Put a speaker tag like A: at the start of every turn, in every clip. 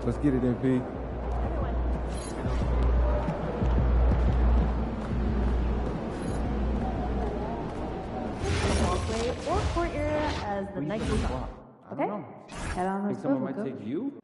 A: Let's get it, MP.
B: Walkway or court area as the night goes on. Okay? Head on
A: Think
B: this
A: someone
B: road,
A: might
B: go.
A: take you?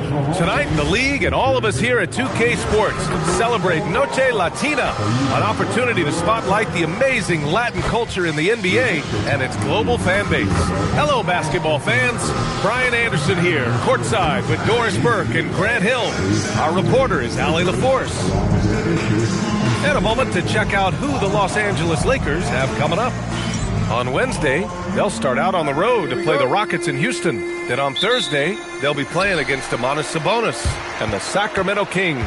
C: Tonight, the league and all of us here at 2K Sports celebrate Noche Latina, an opportunity to spotlight the amazing Latin culture in the NBA and its global fan base. Hello, basketball fans. Brian Anderson here, courtside with Doris Burke and Grant Hill. Our reporter is Allie LaForce. In a moment to check out who the Los Angeles Lakers have coming up. On Wednesday, they'll start out on the road to play the Rockets in Houston. Then on Thursday, they'll be playing against Domantas Sabonis and the Sacramento Kings.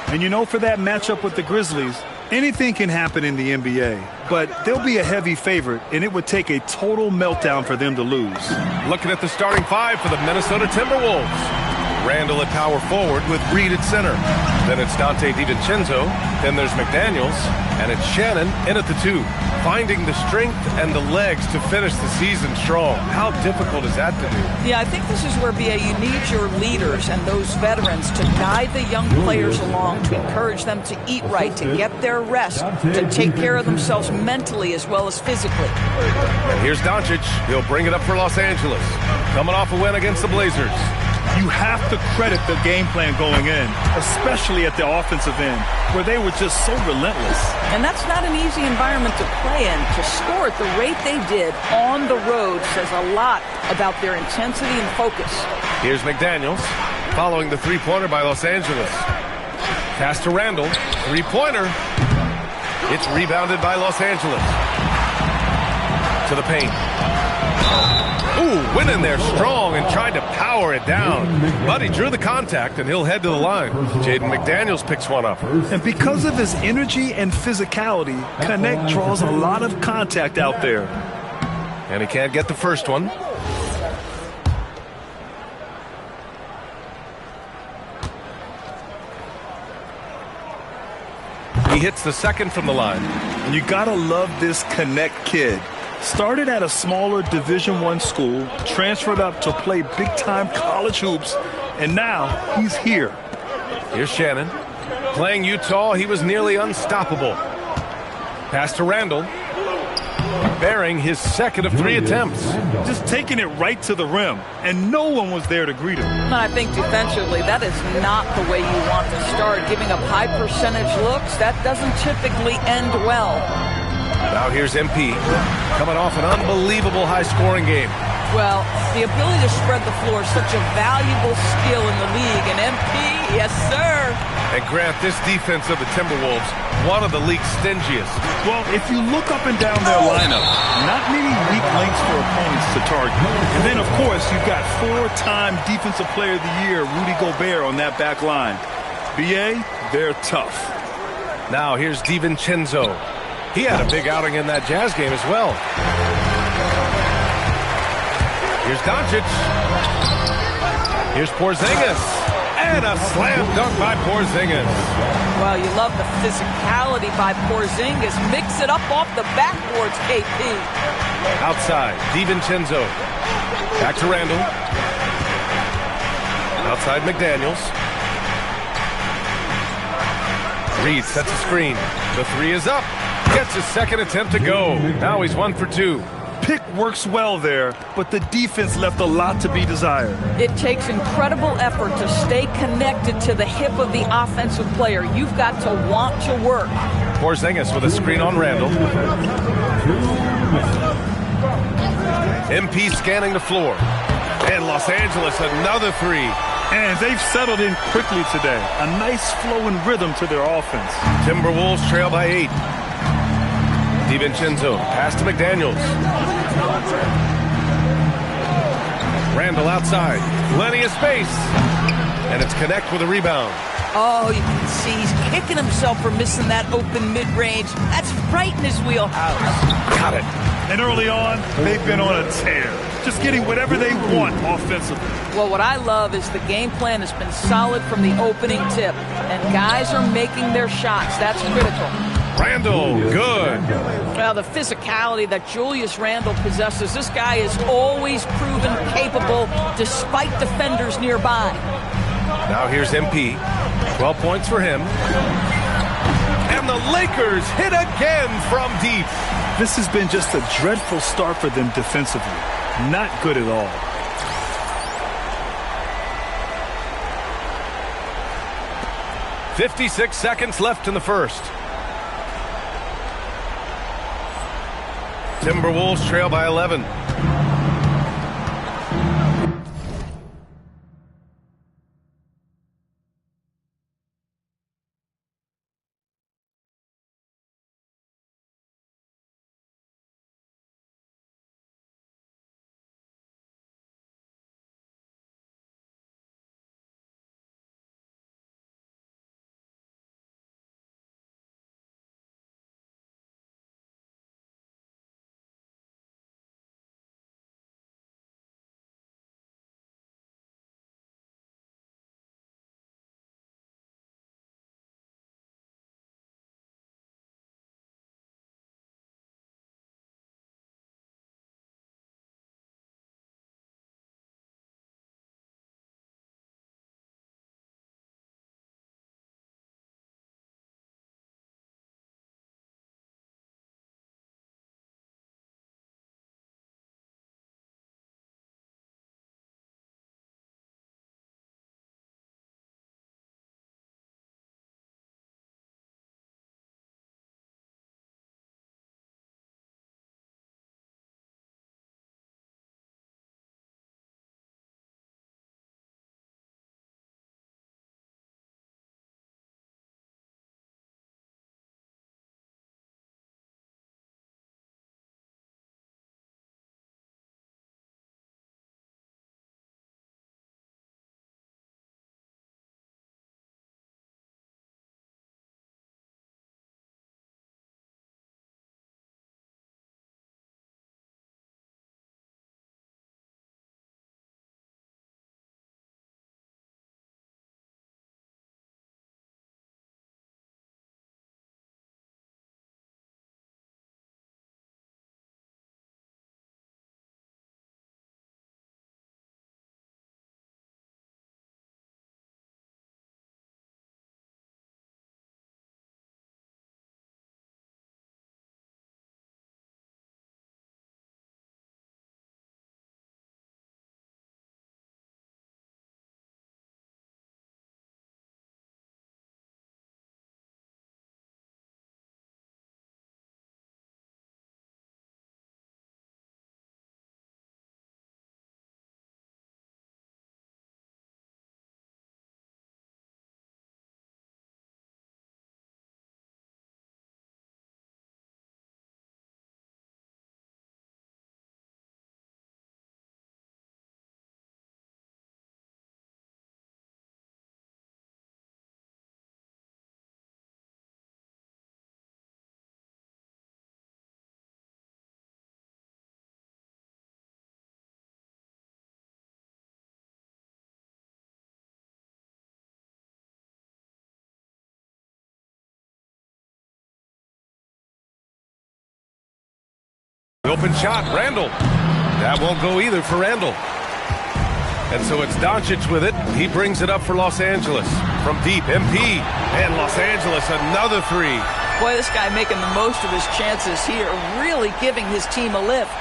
D: And you know, for that matchup with the Grizzlies, anything can happen in the NBA. But they'll be a heavy favorite, and it would take a total meltdown for them to lose.
C: Looking at the starting five for the Minnesota Timberwolves. Randall at power forward with Reed at center. Then it's Dante DiVincenzo. Then there's McDaniels. And it's Shannon in at the two. Finding the strength and the legs to finish the season strong. How difficult is that to do?
E: Yeah, I think this is where, BA, you need your leaders and those veterans to guide the young players along, to encourage them to eat right, to get their rest, to take care of themselves mentally as well as physically.
C: And here's Doncic. He'll bring it up for Los Angeles. Coming off a win against the Blazers.
D: You have to credit the game plan going in, especially at the offensive end, where they were just so relentless.
E: And that's not an easy environment to play in. To score at the rate they did on the road says a lot about their intensity and focus.
C: Here's McDaniels, following the three-pointer by Los Angeles. Pass to Randall, three-pointer. It's rebounded by Los Angeles. To the paint. Ooh, went in there strong and tried to power it down. But he drew the contact, and he'll head to the line. Jaden McDaniels picks one up.
D: And because of his energy and physicality, Connect draws a lot of contact out there.
C: And he can't get the first one. He hits the second from the line.
D: And you gotta love this Connect kid. Started at a smaller Division I school, transferred up to play big-time college hoops, and now he's here.
C: Here's Shannon. Playing Utah, he was nearly unstoppable. Pass to Randall. Bearing his second of three attempts.
D: Just taking it right to the rim, and no one was there to greet him.
E: And I think defensively, that is not the way you want to start. Giving up high percentage looks, that doesn't typically end well.
C: Now here's MP, coming off an unbelievable high-scoring game.
E: Well, the ability to spread the floor is such a valuable skill in the league. And MP, yes, sir.
C: And Grant, this defense of the Timberwolves, one of the league's stingiest.
D: Well, if you look up and down their lineup, not many weak links for opponents to target. And then, of course, you've got four-time Defensive Player of the Year, Rudy Gobert, on that back line. BA, they're tough.
C: Now here's DiVincenzo. He had a big outing in that Jazz game as well. Here's Doncic. Here's Porzingis. And a slam dunk by Porzingis.
E: Well, you love the physicality by Porzingis. Mix it up off the backboards, KP.
C: Outside, DiVincenzo. Back to Randall. Outside McDaniels. Reed sets a screen. The three is up. Gets his second attempt to go. Now he's 1 for 2.
D: Pick works well there, but the defense left a lot to be desired.
E: It takes incredible effort to stay connected to the hip of the offensive player. You've got to want to work.
C: Porzingis with a screen on Randall. MP scanning the floor. And Los Angeles, another three.
D: And they've settled in quickly today. A nice flow and rhythm to their offense.
C: Timberwolves trail by 8. DiVincenzo, pass to McDaniels. Randall outside, plenty of space. And it's Connect with a rebound.
E: Oh, you can see he's kicking himself for missing that open mid-range. That's right in his wheelhouse.
C: Got it.
D: And early on, they've been on a tear. Just getting whatever they want offensively.
E: Well, what I love is the game plan has been solid from the opening tip. And guys are making their shots. That's critical.
C: Randall, good.
E: Well, the physicality that Julius Randall possesses, this guy is always proven capable despite defenders nearby.
C: Now here's MP. 12 points for him. And the Lakers hit again from deep.
D: This has been just a dreadful start for them defensively. Not good at all.
C: 56 seconds left in the first. Timberwolves trail by 11. Open shot, Randall. That won't go either for Randall. And so it's Doncic with it. He brings it up for Los Angeles. From deep, MP. And Los Angeles, another three.
E: Boy, this guy making the most of his chances here, really giving his team a lift.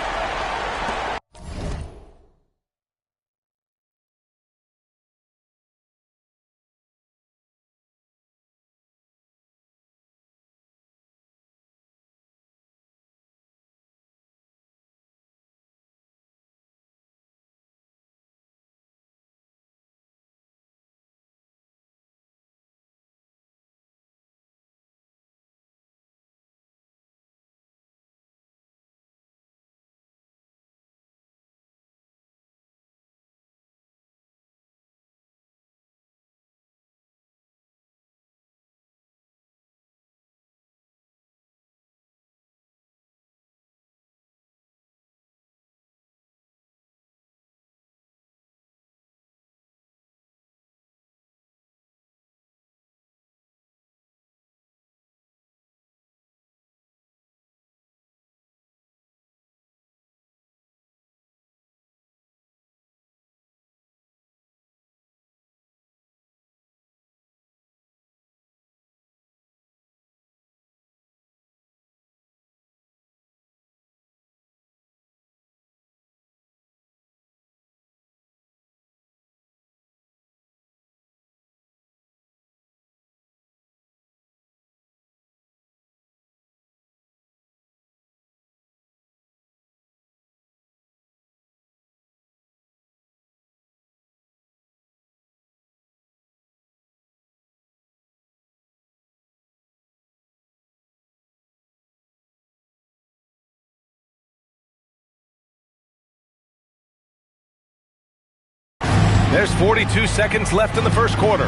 C: There's 42 seconds left in the first quarter.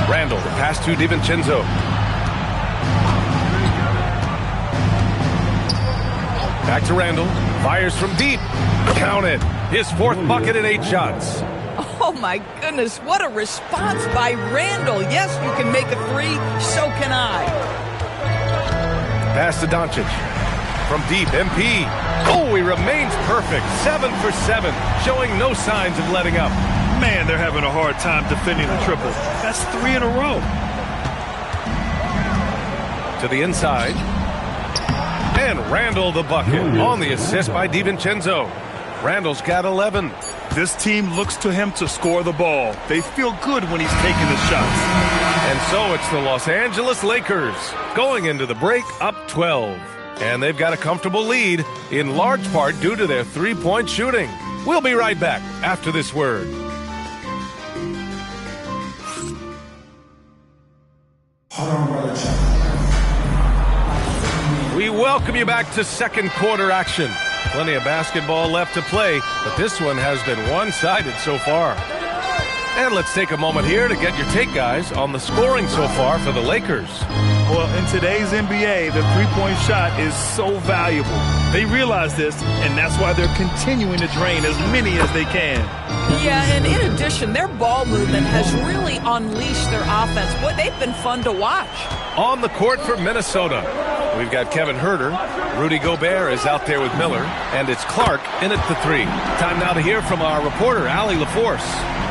C: Randall, the pass to DiVincenzo. Back to Randall. Fires from deep. Count it. His fourth bucket in 8 shots.
E: Oh, my goodness. What a response by Randall. Yes, you can make a three. So can I.
C: Pass to Doncic. From deep, MP. Oh, he remains perfect. 7 for 7. Showing no signs of letting up.
D: Man, they're having a hard time defending the triple. That's 3 in a row.
C: To the inside. And Randall the bucket on the assist by DiVincenzo. Randall's got 11.
D: This team looks to him to score the ball. They feel good when he's taking the shots.
C: And so it's the Los Angeles Lakers going into the break up 12. And they've got a comfortable lead, in large part due to their three-point shooting. We'll be right back after this word. We welcome you back to second quarter action. Plenty of basketball left to play, but this one has been one-sided so far. And let's take a moment here to get your take, guys, on the scoring so far for the Lakers.
D: Well, in today's NBA, the three-point shot is so valuable. They realize this, and that's why they're continuing to drain as many as they can.
E: Yeah, and in addition, their ball movement has really unleashed their offense. Boy, they've been fun to watch.
C: On the court for Minnesota, we've got Kevin Huerter. Rudy Gobert is out there with Miller, and it's Clark in at the 3. Time now to hear from our reporter, Allie LaForce.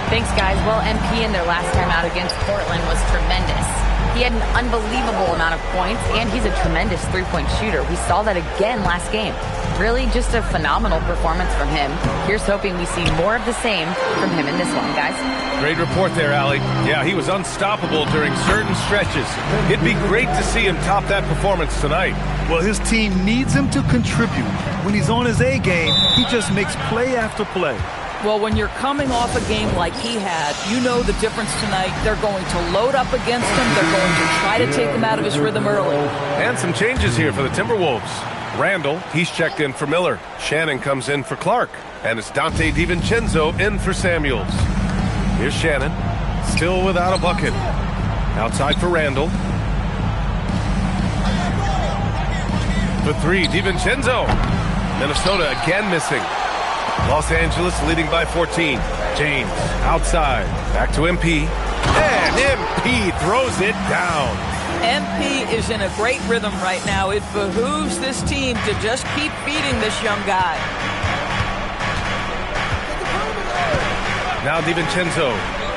F: Thanks, guys. Well, MP in their last time out against Portland was tremendous. He had an unbelievable amount of points, and he's a tremendous three-point shooter. We saw that again last game. Really just a phenomenal performance from him. Here's hoping we see more of the same from him in this one, guys.
C: Great report there, Allie. Yeah, he was unstoppable during certain stretches. It'd be great to see him top that performance tonight.
D: Well, his team needs him to contribute. When he's on his A game, he just makes play after play.
E: Well, when you're coming off a game like he had, you know the difference tonight. They're going to load up against him. They're going to try to take him out of his rhythm early.
C: And some changes here for the Timberwolves. Randall, he's checked in for Miller. Shannon comes in for Clark. And it's Dante DiVincenzo in for Samuels. Here's Shannon, still without a bucket. Outside for Randall. For 3, DiVincenzo. Minnesota again missing. Los Angeles leading by 14. James outside. Back to MP. And MP throws it down.
E: MP is in a great rhythm right now. It behooves this team to just keep feeding this young guy.
C: Now DiVincenzo,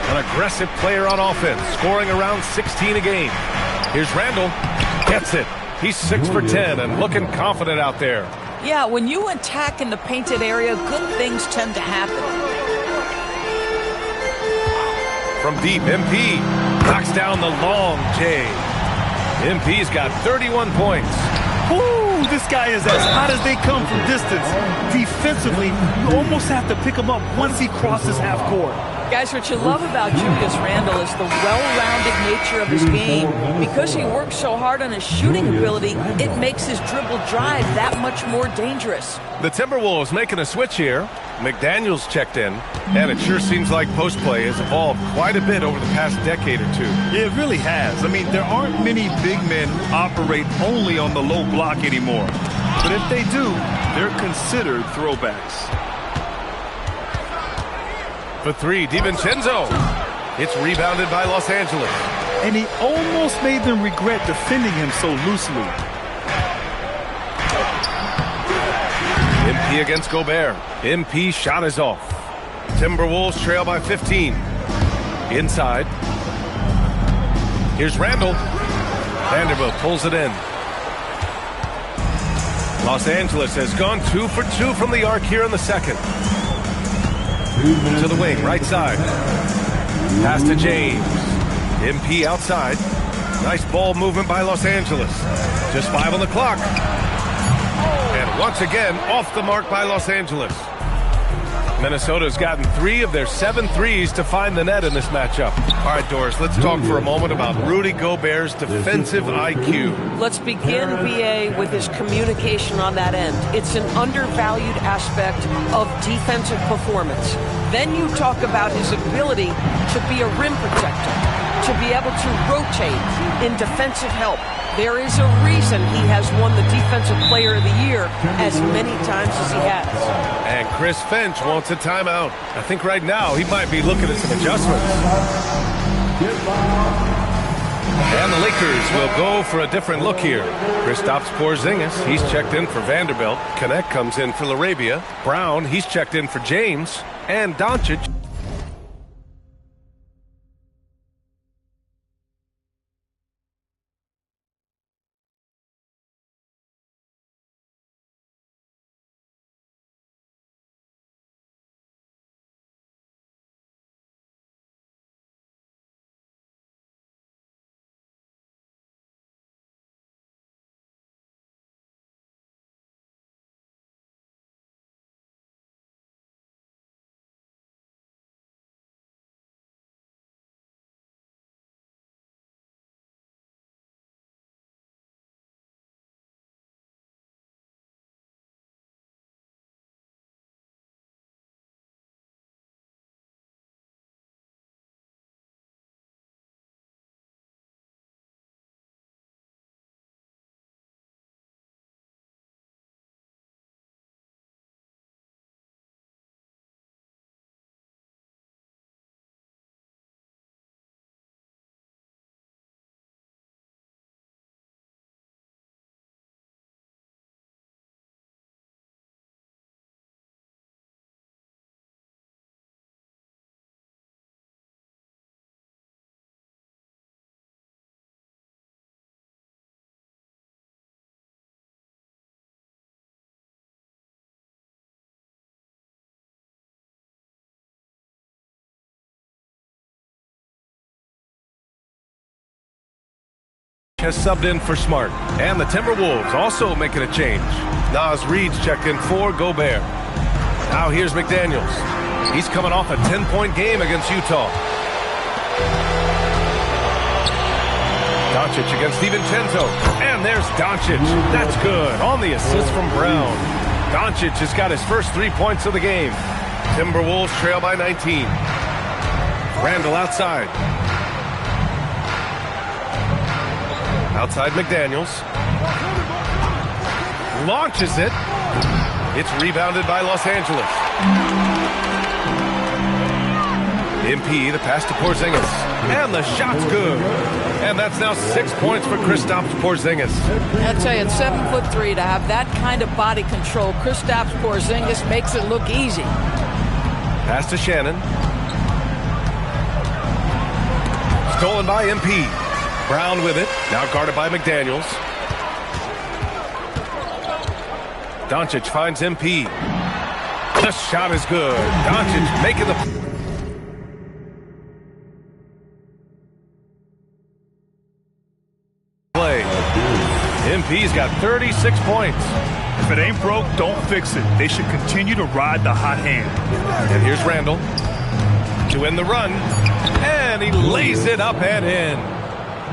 C: an aggressive player on offense, scoring around 16 a game. Here's Randall. Gets it. He's 6 for 10 and looking confident out there.
E: Yeah, when you attack in the painted area, good things tend to happen.
C: From deep, MP knocks down the long J. MP's got 31 points.
D: Ooh, this guy is as hot as they come from distance. Defensively, you almost have to pick him up once he crosses half court.
E: Guys, what you love about Julius Randle is the well-rounded nature of his game. Because he works so hard on his shooting ability, it makes his dribble drive that much more dangerous.
C: The Timberwolves making a switch here. McDaniels checked in, and it sure seems like post play has evolved quite a bit over the past decade or two.
D: Yeah, it really has. I mean, there aren't many big men who operate only on the low block anymore. But if they do, they're considered throwbacks.
C: For 3, DiVincenzo. It's rebounded by Los Angeles.
D: And he almost made them regret defending him so loosely.
C: MP against Gobert. MP shot is off. Timberwolves trail by 15. Inside. Here's Randall. Vanderbilt pulls it in. Los Angeles has gone 2 for 2 from the arc here in the second. To the wing, right side. Pass to James. MP outside. Nice ball movement by Los Angeles. Just 5 on the clock. And once again, off the mark by Los Angeles. Minnesota's gotten 3 of their 7 threes to find the net in this matchup. All right, Doris, let's talk for a moment about Rudy Gobert's defensive IQ.
G: Let's begin, BA, with his communication on that end. It's an undervalued aspect of defensive performance. Then you talk about his ability to be a rim protector, to be able to rotate in defensive help. There is a reason he has won the Defensive Player of the Year as many times as he has.
C: And Chris Finch wants a timeout. I think right now he might be looking at some adjustments. And the Lakers will go for a different look here. Kristaps Porzingis, he's checked in for Vanderbilt. Connect comes in for LaRabia. Brown, he's checked in for James. And Doncic. Has subbed in for Smart. And the Timberwolves also making a change. Naz Reid's checked in for Gobert. Now here's McDaniels. He's coming off a 10-point game against Utah. Doncic against DiVincenzo. And there's Doncic. That's good. On the assist from Brown. Doncic has got his first 3 points of the game. Timberwolves trail by 19. Randall outside. Outside McDaniels. Launches it. It's rebounded by Los Angeles. MP, the pass to Porzingis. And the shot's good. And that's now 6 points for Kristaps Porzingis.
E: I tell you, at 7'3", to have that kind of body control, Kristaps Porzingis makes it look easy.
C: Pass to Shannon. Stolen by MP. Brown with it. Now guarded by McDaniels. Doncic finds MP. The shot is good. Doncic making the play. MP's got 36 points.
D: If it ain't broke, don't fix it. They should continue to ride the hot hand.
C: And here's Randall to end the run. And he lays it up and in.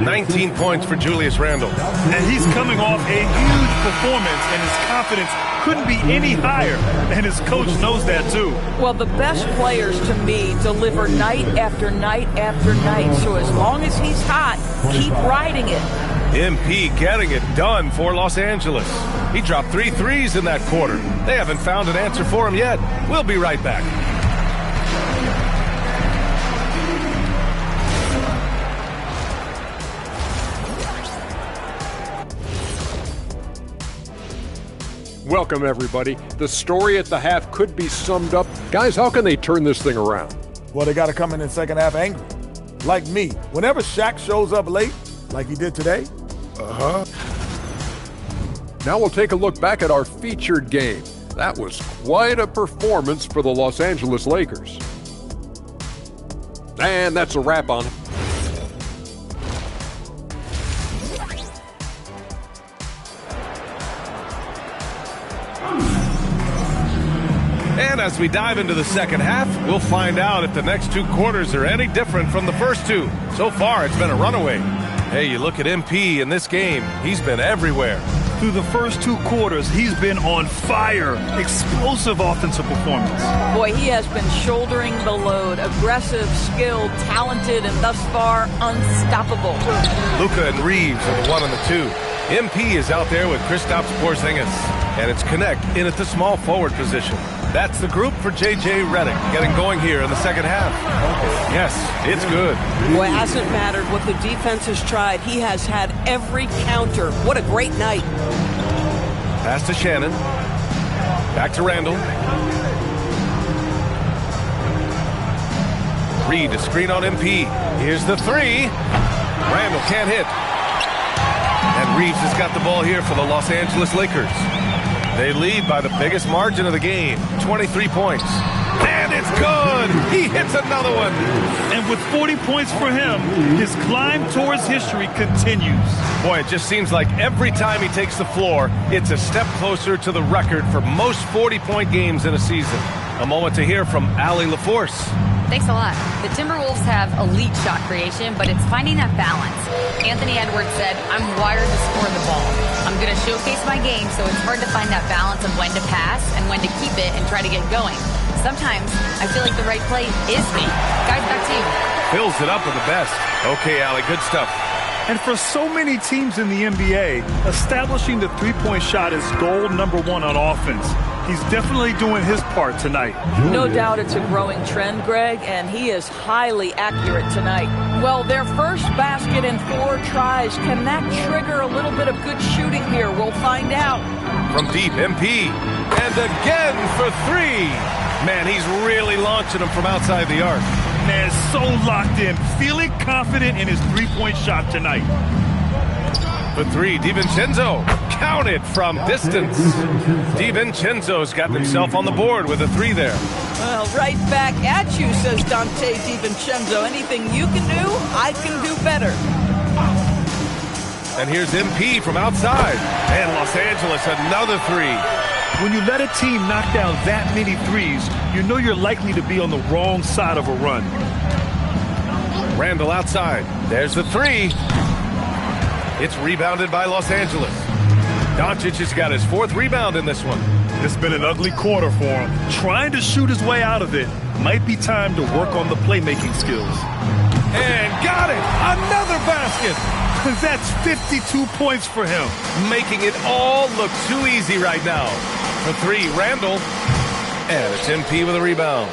C: 19 points for Julius Randle.
D: And he's coming off a huge performance, and his confidence couldn't be any higher. And his coach knows that, too.
E: Well, the best players, to me, deliver night after night after night. So as long as he's hot, keep riding it.
C: MP getting it done for Los Angeles. He dropped 3 threes in that quarter. They haven't found an answer for him yet. We'll be right back.
H: Welcome, everybody. The story at the half could be summed up. Guys, how can they turn this thing around?
I: Well, they got to come in the second half angry. Like me. Whenever Shaq shows up late, like he did today.
H: Now we'll take a look back at our featured game. That was quite a performance for the Los Angeles Lakers. And that's a wrap on it.
C: And as we dive into the second half, we'll find out if the next 2 quarters are any different from the first 2. So far, it's been a runaway. Hey, you look at MP in this game, he's been everywhere.
D: Through the first 2 quarters, he's been on fire. Explosive offensive performance.
E: Boy, he has been shouldering the load. Aggressive, skilled, talented, and thus far, unstoppable.
C: Luka and Reeves are the 1 and the 2. MP is out there with Kristaps Porzingis. And it's Connect in at the small forward position. That's the group for J.J. Redick getting going here in the second half. Yes, it's good.
G: Boy, it hasn't mattered what the defense has tried. He has had every counter. What a great night.
C: Pass to Shannon. Back to Randall. Reed to screen on MP. Here's the 3. Randall can't hit. And Reeves has got the ball here for the Los Angeles Lakers. They lead by the biggest margin of the game, 23 points. And it's good! He hits another one!
D: And with 40 points for him, his climb towards history continues.
C: Boy, it just seems like every time he takes the floor, it's a step closer to the record for most 40-point games in a season. A moment to hear from Allie LaForce.
F: Thanks a lot. The Timberwolves have elite shot creation, but it's finding that balance. Anthony Edwards said, I'm wired to score the ball. I'm going to showcase my game, so it's hard to find that balance of when to pass and when to keep it and try to get going. Sometimes I feel like the right play is me. Guys, back to you.
C: Fills it up with the best. Okay, Allie, good stuff.
D: And for so many teams in the NBA, establishing the three-point shot is goal number 1 on offense. He's definitely doing his part tonight.
E: No doubt it's a growing trend, Greg, and he is highly accurate tonight. Well, their first basket in 4 tries. Can that trigger a little bit of good shooting here? We'll find out.
C: From deep, MP. And again for 3. Man, he's really launching them from outside the arc.
D: Man, so locked in, feeling confident in his three-point shot tonight.
C: For 3, DiVincenzo. Counted from distance. DiVincenzo's got himself on the board with a 3 there.
E: Well, right back at you, says Dante DiVincenzo. Anything you can do, I can do better.
C: And here's MP from outside. And Los Angeles, another 3.
D: When you let a team knock down that many threes, you know you're likely to be on the wrong side of a run.
C: Randall outside. There's the 3. It's rebounded by Los Angeles. Doncic has got his 4th rebound in this one.
D: It's been an ugly quarter for him. Trying to shoot his way out of it. Might be time to work on the playmaking skills.
C: And got it! Another basket!
D: That's 52 points for him.
C: Making it all look too easy right now. For 3, Randall. And it's MP with a rebound.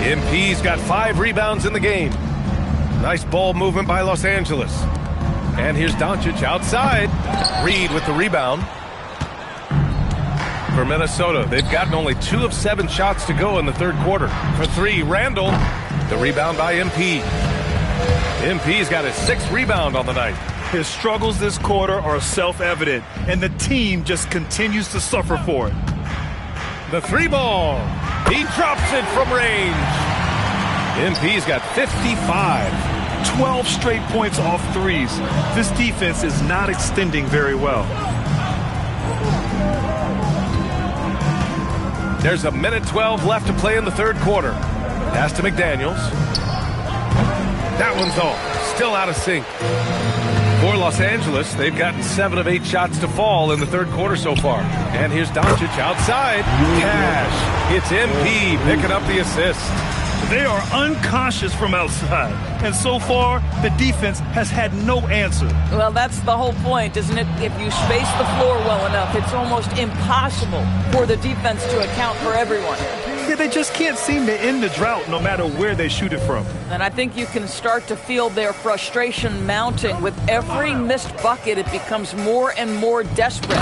C: MP's got 5 rebounds in the game. Nice ball movement by Los Angeles. And here's Doncic outside. Reed with the rebound. For Minnesota, they've gotten only 2 of 7 shots to go in the 3rd quarter. For 3, Randall. The rebound by MP. MP's got his 6th rebound on the night.
D: His struggles this quarter are self-evident, and the team just continues to suffer for it.
C: The 3 ball. He drops it from range. MP's got 55.
D: 12 straight points off threes. This defense is not extending very well.
C: There's a minute 12 left to play in the 3rd quarter. Pass to McDaniels. That one's off. Still out of sync. For Los Angeles, they've gotten 7 of 8 shots to fall in the 3rd quarter so far. And here's Doncic outside. Cash. It's MP picking up the assist.
D: They are uncautious from outside, and so far, the defense has had no answer.
E: Well, that's the whole point, isn't it? If you space the floor well enough, it's almost impossible for the defense to account for everyone.
D: Yeah, they just can't seem to end the drought no matter where they shoot it from.
E: And I think you can start to feel their frustration mounting. With every missed bucket, it becomes more and more desperate.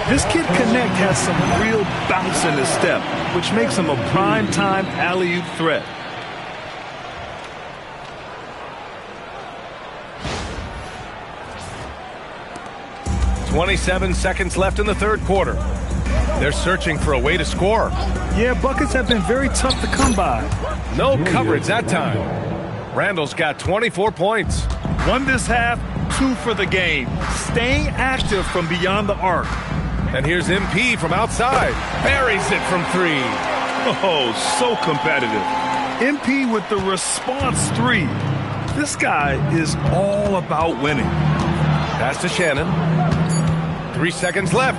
D: This kid Connect has some real bounce in his step, which makes him a prime-time alley-oop threat.
C: 27 seconds left in the 3rd quarter. They're searching for a way to score.
D: Yeah, buckets have been very tough to come by.
C: No coverage that time. Randall's got 24 points.
D: 1 this half, 2 for the game. Staying active from beyond the arc.
C: And here's MP from outside. Buries it from 3.
D: Oh, so competitive. MP with the response 3. This guy is all about winning.
C: Pass to Shannon. 3 seconds left.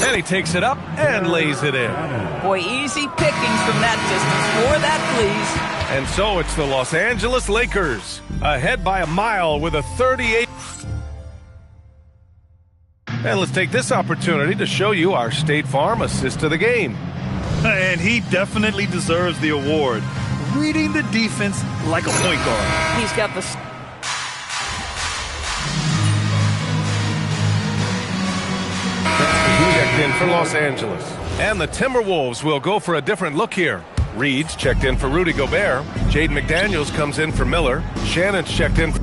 C: And he takes it up and lays it in.
E: Boy, easy pickings from that distance. More of that, please.
C: And so it's the Los Angeles Lakers, ahead by a mile with a 38. And let's take this opportunity to show you our State Farm assist of the game.
D: And he definitely deserves the award. Reading the defense like a point guard.
G: He's got the...
C: Checked in for Los Angeles. And the Timberwolves will go for a different look here. Reed's checked in for Rudy Gobert. Jaden McDaniels comes in for Miller. Shannon's checked in for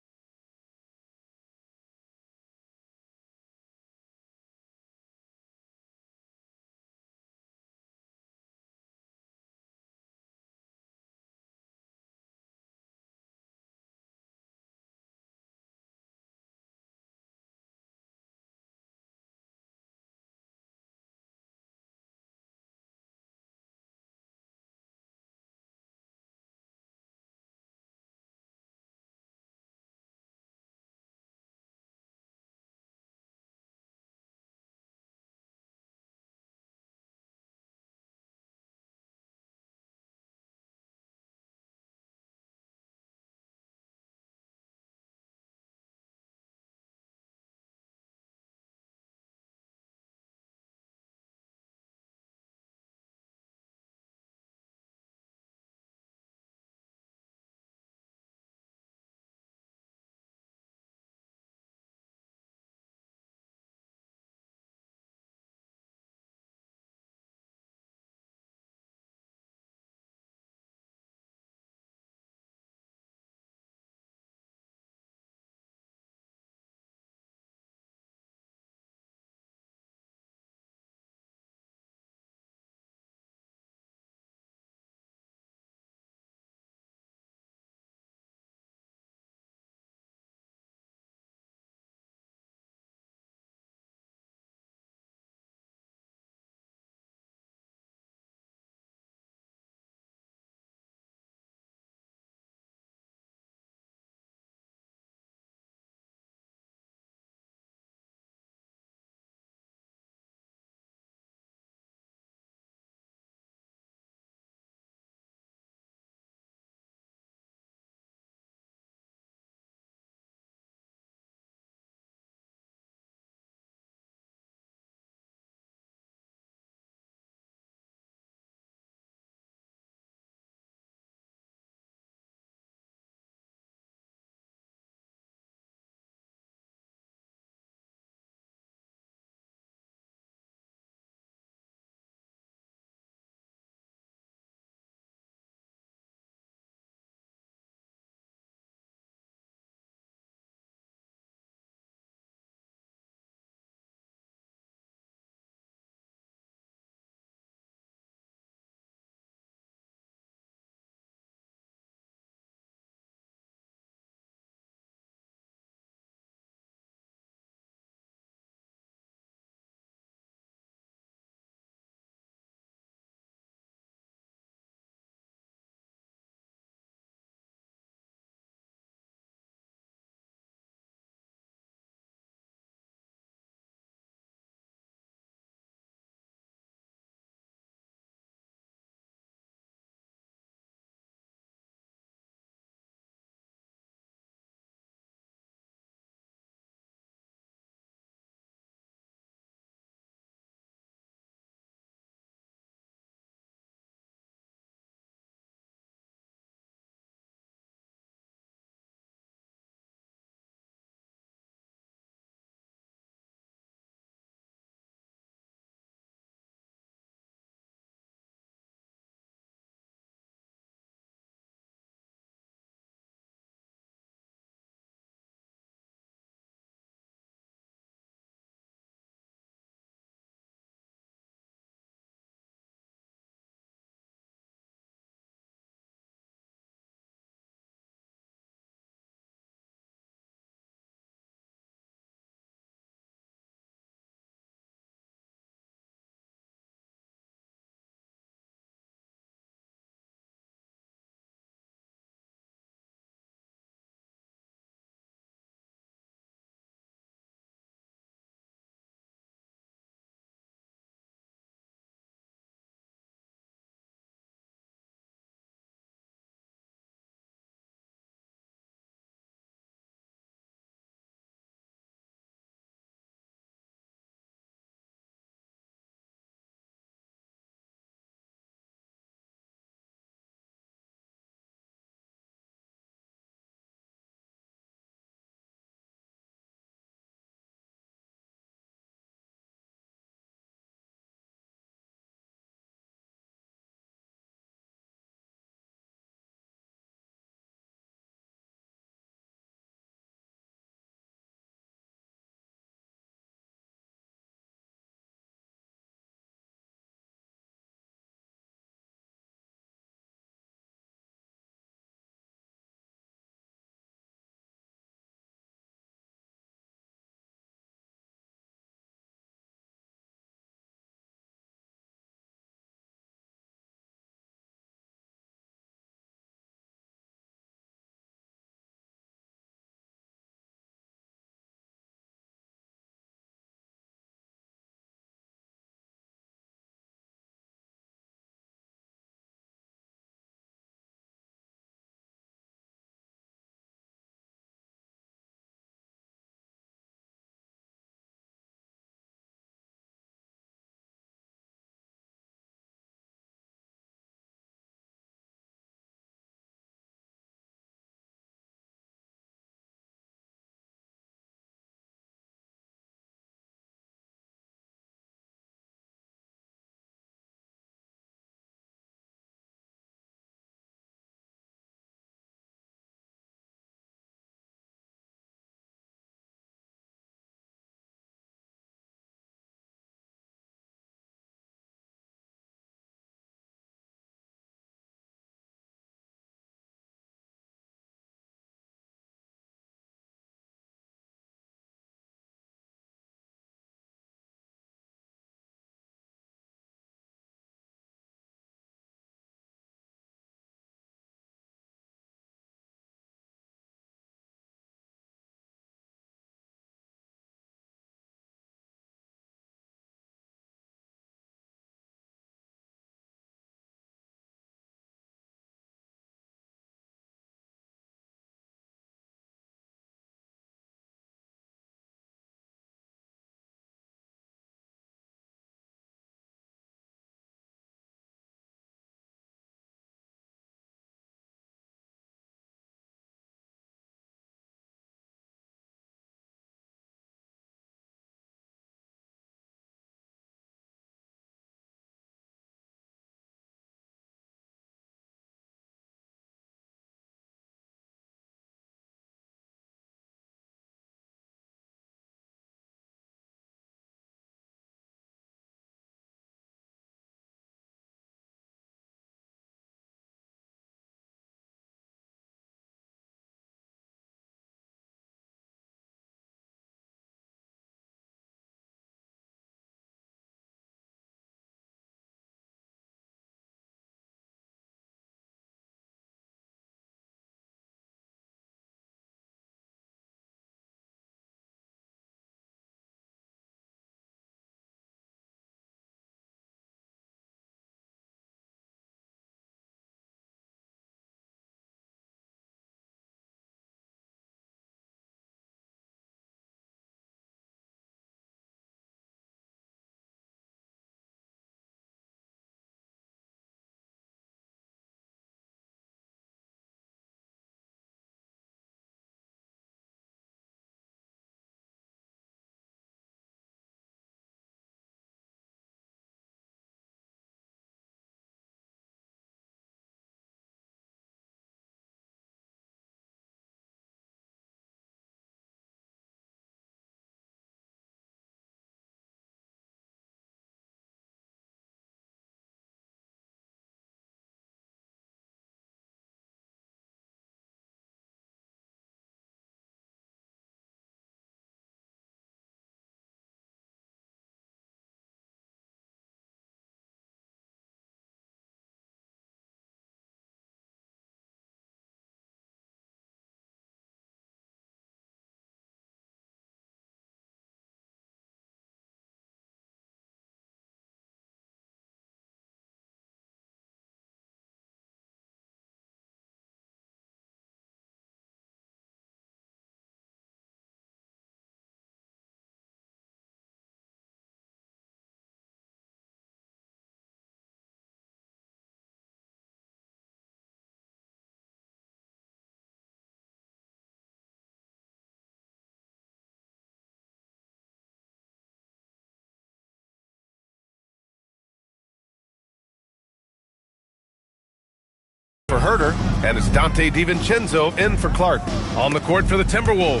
C: for Herter, and it's Dante DiVincenzo in for Clark. On the court for the Timberwolves,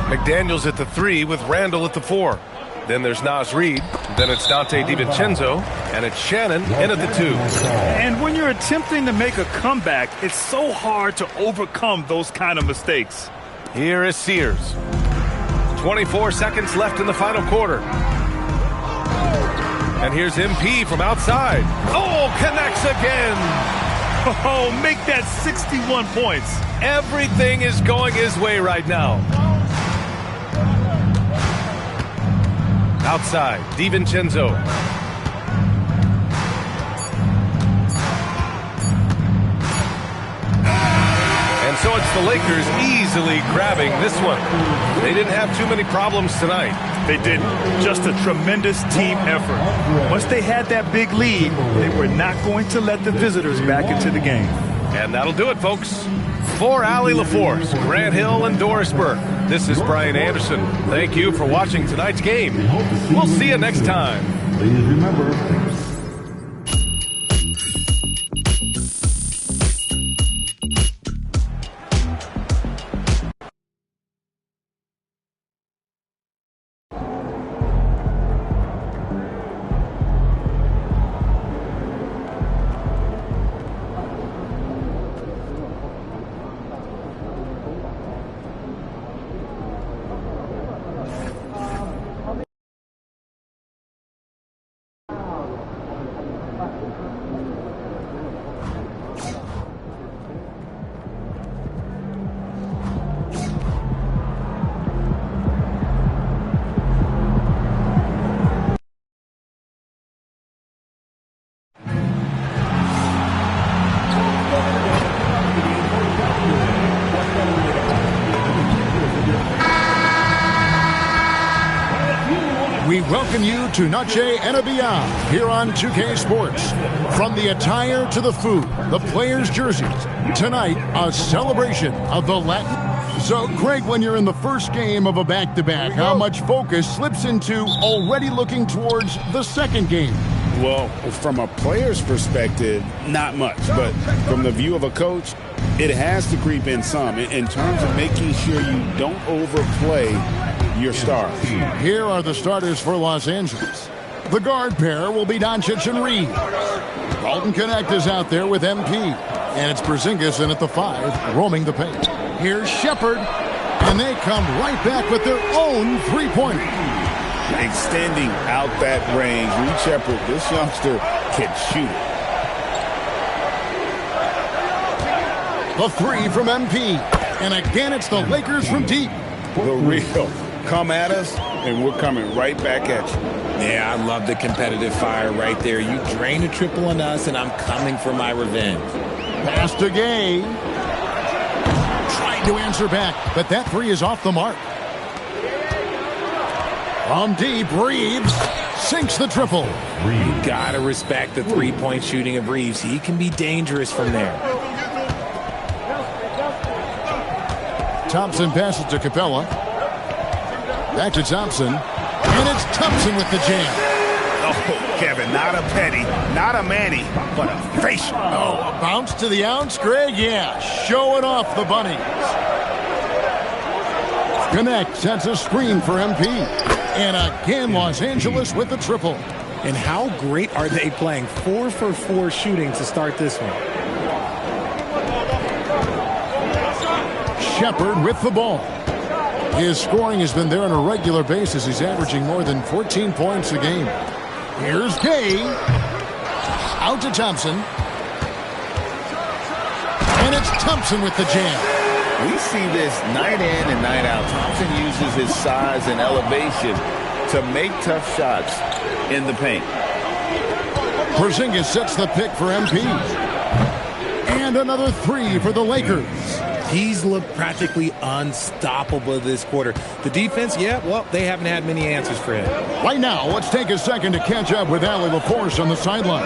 C: McDaniels at the 3 with Randall at the 4. Then there's Naz Reid, then it's Dante DiVincenzo, and it's Shannon in at the 2.
D: And when you're attempting to make a comeback, it's so hard to overcome those kind of mistakes.
C: Here is Sears. 24 seconds left in the final quarter. And here's MP from outside. Oh, connects again.
D: Oh, make that 61 points.
C: Everything is going his way right now. Outside, DiVincenzo. And so it's the Lakers easily grabbing this one. They didn't have too many problems tonight.
D: They didn't. Just a tremendous team effort. Once they had that big lead, they were not going to let the visitors back into the game.
C: And that'll do it, folks. For Allie LaForce, Grant Hill, and Doris Burke, this is Brian Anderson. Thank you for watching tonight's game. We'll see you next time.
J: Please remember,
K: we welcome you to Noche and Beyond here on 2K Sports. From the attire to the food, the players' jerseys, tonight a celebration of the Latin. So, Craig, when you're in the first game of a back-to-back, how much focus slips into already looking towards the second game?
L: Well, from a player's perspective, not much. But from the view of a coach, it has to creep in some in terms of making sure you don't overplay your stars.
K: Here are the starters for Los Angeles. The guard pair will be Doncic and Reed. Dalton Connect is out there with MP. And it's Porzingis in at the 5, roaming the paint. Here's Shepard. And they come right back with their own three-pointer.
L: Extending out that range. Reed Shepard, this youngster can shoot.
K: The 3 from MP. And again, it's the Lakers from deep.
L: The real. Come at us, and we're coming right back at you.
M: Yeah, I love the competitive fire right there. You drain a triple on us, and I'm coming for my revenge.
K: Pass to Gay. Trying to answer back, but that 3 is off the mark. From deep, Reeves sinks the triple.
M: You gotta respect the three-point shooting of Reeves. He can be dangerous from there.
K: Thompson passes to Capella. Back to Thompson. And it's Thompson with the jam.
L: Oh, Kevin, not a petty, not a Manny, but a facial.
K: Oh, a bounce to the ounce, Greg? Yeah, showing off the bunnies. Connect sets a screen for MP. And again, Los Angeles with the triple.
M: And how great are they playing? 4 for 4 shooting to start this one.
K: Shepard with the ball. His scoring has been there on a regular basis. He's averaging more than 14 points a game. Here's Gay. Out to Thompson. And it's Thompson with the jam.
L: We see this night in and night out. Thompson uses his size and elevation to make tough shots in the paint.
K: Porzingis sets the pick for MP. And another 3 for the Lakers.
M: He's looked practically unstoppable this quarter. The defense, yeah, well, they haven't had many answers for him.
K: Right now, let's take a second to catch up with Allie LaForce on the sidelines.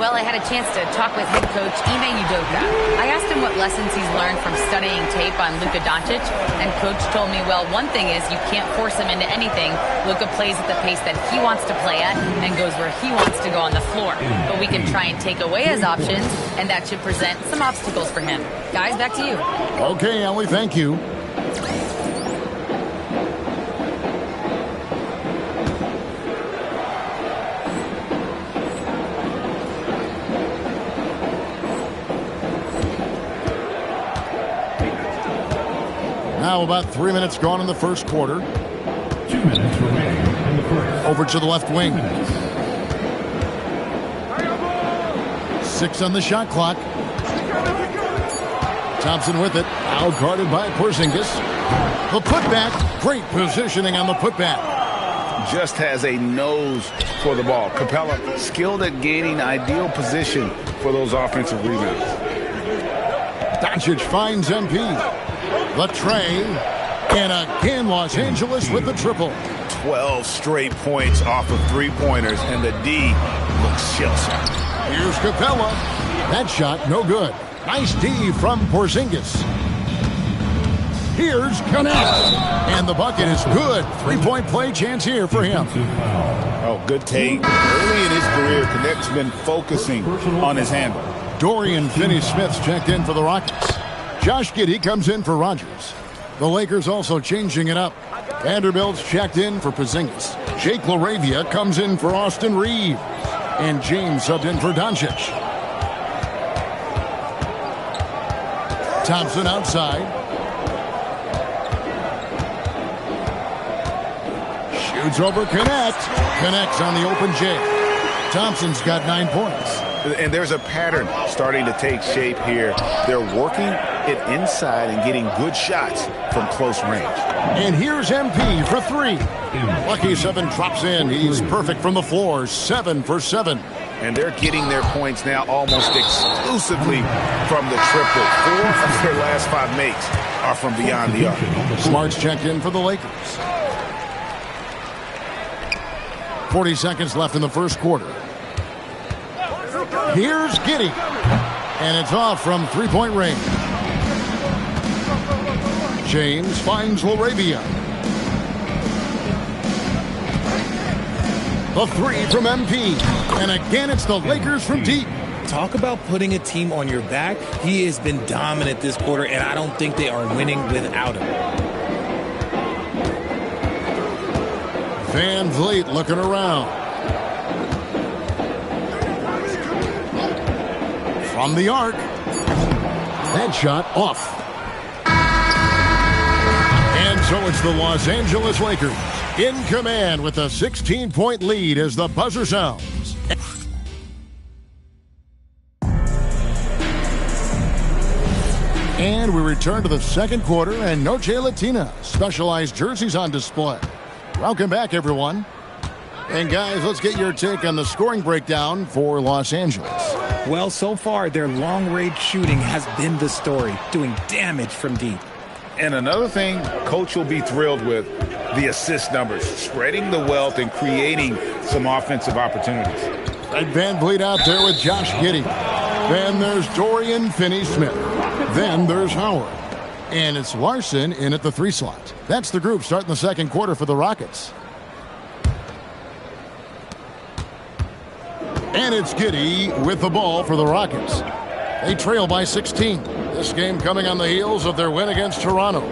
F: Well, I had a chance to talk with head coach Ime Udoka. I asked him what lessons he's learned from studying tape on Luka Doncic, and coach told me, well, one thing is you can't force him into anything. Luka plays at the pace that he wants to play at and goes where he wants to go on the floor. But we can try and take away his options, and that should present some obstacles for him. Guys, back to you.
K: Okay, Ellie, thank you. Now about 3 minutes gone in the first quarter.
J: 2 minutes remaining in the first.
K: Over to the left wing. 6 on the shot clock. Thompson with it. Out guarded by Porzingis. The putback. Great positioning on the putback.
L: Just has a nose for the ball. Capella skilled at gaining ideal position for those offensive rebounds.
K: Doncic finds MP. The tray, and again Los Angeles with the triple.
L: 12 straight points off of three-pointers, and the D looks shell-shocked.
K: Here's Capella. That shot, no good. Nice D from Porzingis. Here's Connect, and the bucket is good. Three-point play chance here for him.
L: Oh, good take. Early in his career, Connect's been focusing on his handle.
K: Dorian Finney-Smith's checked in for the Rockets. Josh Giddey comes in for Rogers. The Lakers also changing it up. Vanderbilt's checked in for Porzingis. Jake LaRavia comes in for Austin Reeves. And James subbed in for Doncic. Thompson outside. Shoots over Connect. Connects on the open J. Thompson's got 9 points.
L: And there's a pattern starting to take shape here. They're working it inside and getting good shots from close range.
K: And here's MP for 3. Lucky 7 drops in. He's perfect from the floor. 7 for 7.
L: And they're getting their points now almost exclusively from the triple. 4 of their last 5 makes are from beyond the arc.
K: Smart's checked in for the Lakers. 40 seconds left in the first quarter. Here's Giddey. And it's off from three-point range. James finds LaRavia. The 3 from MP. And again, it's the Lakers from deep.
M: Talk about putting a team on your back. He has been dominant this quarter, and I don't think they are winning without him.
K: Van Vliet looking around. From the arc. That shot off. And so it's the Los Angeles Lakers in command with a 16-point lead as the buzzer sounds. And we return to the second quarter, and Noche Latina specialized jerseys on display. Welcome back, everyone. And guys, let's get your take on the scoring breakdown for Los Angeles.
M: Well, so far, their long-range shooting has been the story, doing damage from deep.
L: And another thing Coach will be thrilled with, the assist numbers, spreading the wealth and creating some offensive opportunities.
K: And Van Vliet out there with Josh Giddey. Then there's Dorian Finney-Smith. Then there's Howard. And it's Larson in at the 3 slot. That's the group starting the second quarter for the Rockets. And it's Giddey with the ball for the Rockets. They trail by 16. This game coming on the heels of their win against Toronto.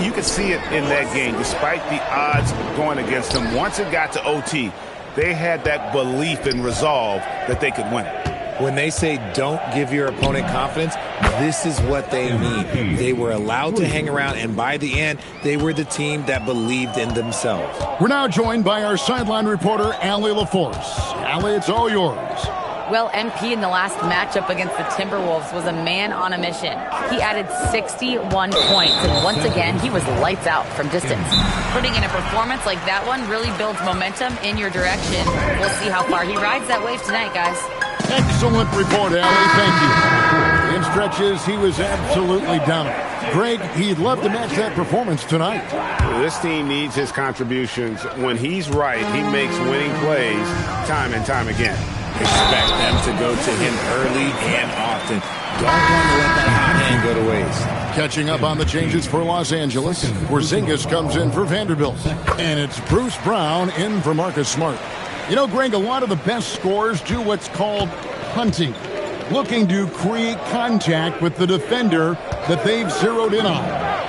L: You could see it in that game, despite the odds going against them. Once it got to OT, they had that belief and resolve that they could win it.
M: When they say don't give your opponent confidence, this is what they mean. They were allowed to hang around, and by the end, they were the team that believed in themselves.
K: We're now joined by our sideline reporter, Allie LaForce. Allie, it's all yours.
F: Well, MP in the last matchup against the Timberwolves was a man on a mission. He added 61 points, and once again, he was lights out from distance. Putting in a performance like that one really builds momentum in your direction. We'll see how far he rides that wave tonight, guys.
K: Excellent report, Allie. Thank you. In stretches, he was absolutely dominant. Greg, he'd love to match that performance tonight.
L: This team needs his contributions. When he's right, he makes winning plays time and time again.
M: Expect them to go to him early and often. Don't want to let that hot hand go to waste.
K: Catching up on the changes for Los Angeles, Porzingis comes in for Vanderbilt. And it's Bruce Brown in for Marcus Smart. You know, Greg, a lot of the best scorers do what's called hunting, looking to create contact with the defender that they've zeroed in on.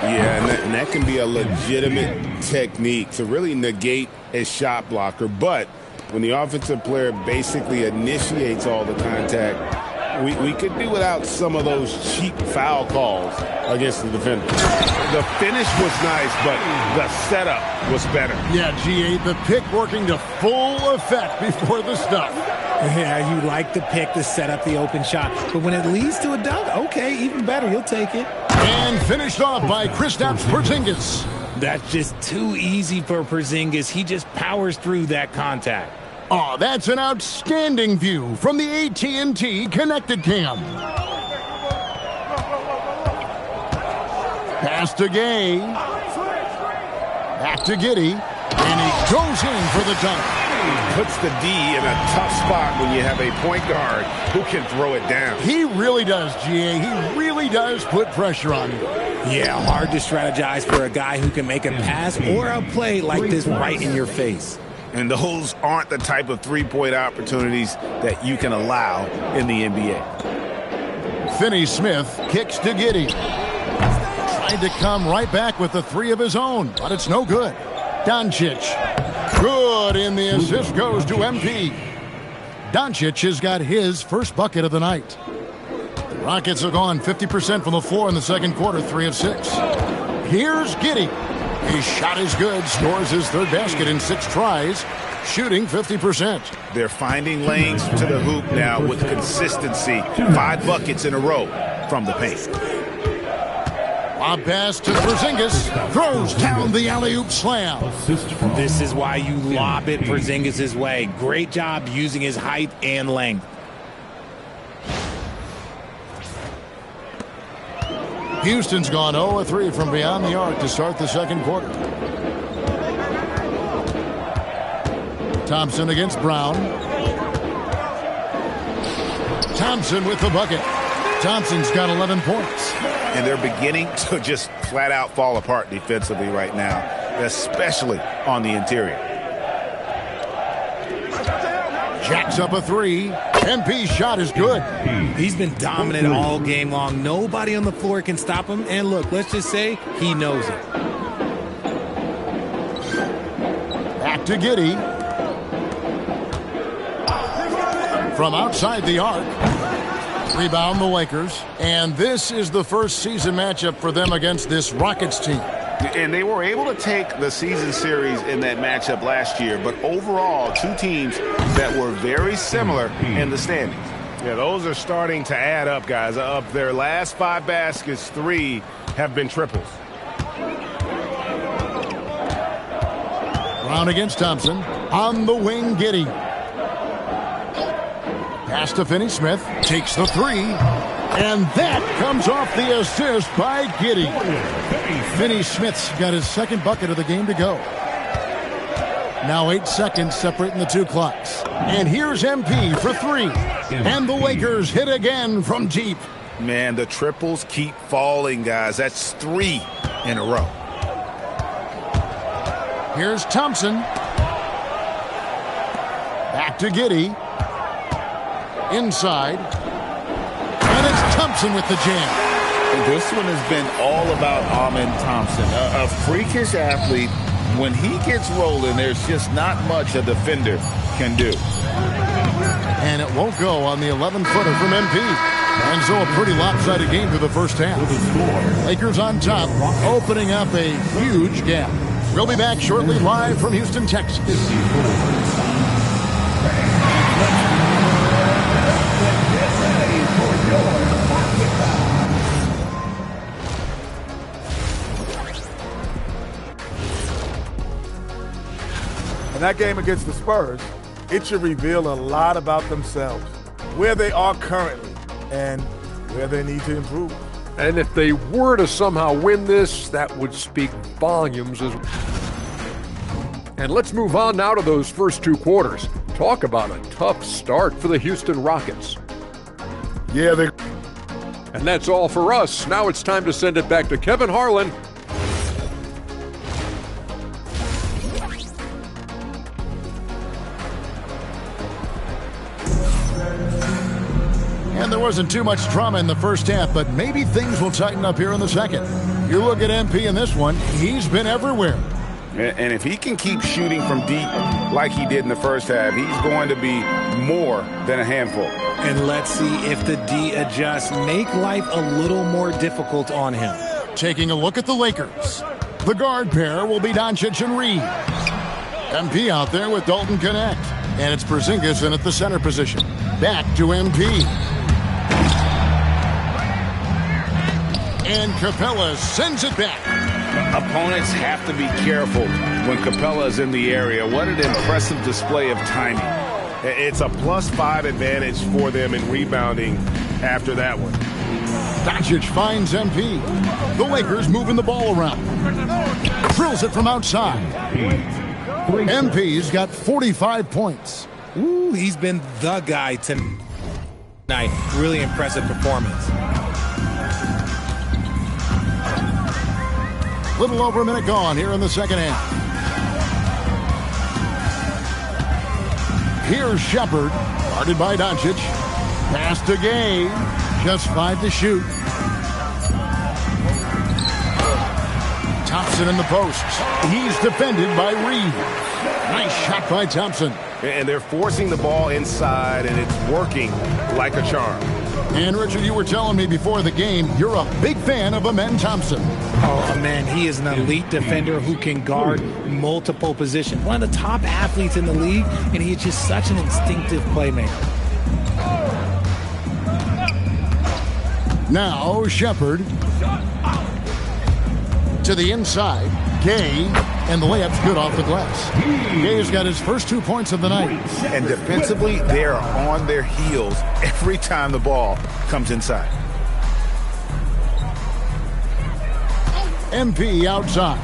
L: Yeah, and that can be a legitimate technique to really negate a shot blocker. But when the offensive player basically initiates all the contact, we could do without some of those cheap foul calls against the defender. The finish was nice, but the setup was better.
K: Yeah, G8, the pick working to full effect before the stuff.
M: Yeah, you like the pick to set up the open shot. But when it leads to a dunk, okay, even better. You'll take it.
K: And finished off by Kristaps Porzingis.
M: That's just too easy for Porzingis. He just powers through that contact.
K: Oh, that's an outstanding view from the AT&T Connected Cam. Pass to Gay. Back to Giddey. And he goes in for the dunk.
L: Puts the D in a tough spot when you have a point guard who can throw it down.
K: He really does, GA. He really does put pressure on you.
M: Yeah, hard to strategize for a guy who can make a pass or a play like this right in your face.
L: And those aren't the type of three-point opportunities that you can allow in the NBA.
K: Finney-Smith kicks to Giddey. Tried to come right back with the three of his own, but it's no good. Doncic. Good, and the assist goes to MP. Doncic has got his first bucket of the night. The Rockets have gone 50% from the floor in the second quarter, 3 of 6. Here's Giddey. His shot is good, scores his third basket in 6 tries, shooting 50%.
L: They're finding lanes to the hoop now with consistency. 5 buckets in a row from the paint.
K: Lob pass to Porzingis, throws down the alley-oop slam.
M: This is why you lob it Porzingis' way. Great job using his height and length.
K: Houston's gone 0-3 from beyond the arc to start the second quarter. Thompson against Brown. Thompson with the bucket. Thompson's got 11 points.
L: And they're beginning to just flat out fall apart defensively right now, especially on the interior.
K: Jacks up a 3. MP's shot is good.
M: He's been dominant all game long. Nobody on the floor can stop him. And look, let's just say he knows it.
K: Back to Giddey. From outside the arc. Rebound the Lakers. And this is the first season matchup for them against this Rockets team.
L: And they were able to take the season series in that matchup last year, but overall, 2 teams that were very similar in the standings. Yeah, those are starting to add up, guys. Of their last 5 baskets, 3 have been triples.
K: Brown against Thompson. On the wing, Giddey. Pass to Finney-Smith. Takes the 3. And that comes off the assist by Giddey. Finney-Smith's got his second bucket of the game to go. Now 8 seconds separating the 2 clocks. And here's MP for 3. And the Lakers hit again from deep.
L: Man, the triples keep falling, guys. That's 3 in a row.
K: Here's Thompson. Back to Giddey. Inside. And it's Thompson with the jam.
L: This one has been all about Amen Thompson, a freakish athlete. When he gets rolling, there's just not much a defender can do.
K: And it won't go on the 11-footer from MP. And so a pretty lopsided game through the first half. Lakers on top, opening up a huge gap. We'll be back shortly live from Houston, Texas.
I: In that game against the Spurs, it should reveal a lot about themselves, where they are currently, and where they need to improve.
H: And if they were to somehow win this, that would speak volumes. And let's move on now to those first 2 quarters. Talk about a tough start for the Houston Rockets.
I: Yeah, they...
H: And that's all for us. Now it's time to send it back to Kevin Harlan.
K: And there wasn't too much drama in the first half, but maybe things will tighten up here in the second. You look at MP in this one, he's been everywhere.
L: And if he can keep shooting from deep like he did in the first half, he's going to be more than a handful.
M: And let's see if the D adjusts, make life a little more difficult on him.
K: Taking a look at the Lakers. The guard pair will be Doncic and Reed. MP out there with Dalton Connect. And it's Porzingis in at the center position. Back to MP. And Capella sends it back.
L: Opponents have to be careful when Capella is in the area. What an impressive display of timing. It's a +5 advantage for them in rebounding after that one.
K: Doncic finds MP. The Lakers moving the ball around. Drills it from outside. MP's got 45 points.
M: Ooh, he's been the guy tonight. Really impressive performance.
K: Little over a minute gone here in the second half. Here's Shepard, guarded by Doncic. Pass to Gay. Just 5 to shoot. Thompson in the post. He's defended by Reed. Nice shot by Thompson.
L: And they're forcing the ball inside, and it's working like a charm.
K: And Richard, you were telling me before the game, you're a big fan of Amen Thompson.
M: Oh, man, he is an elite defender who can guard multiple positions. One of the top athletes in the league, and he's just such an instinctive playmaker.
K: Now Shepard to the inside. Gay, and the layup's good off the glass. Gay's got his first 2 points of the night.
L: And defensively, they are on their heels every time the ball comes inside.
K: MP outside.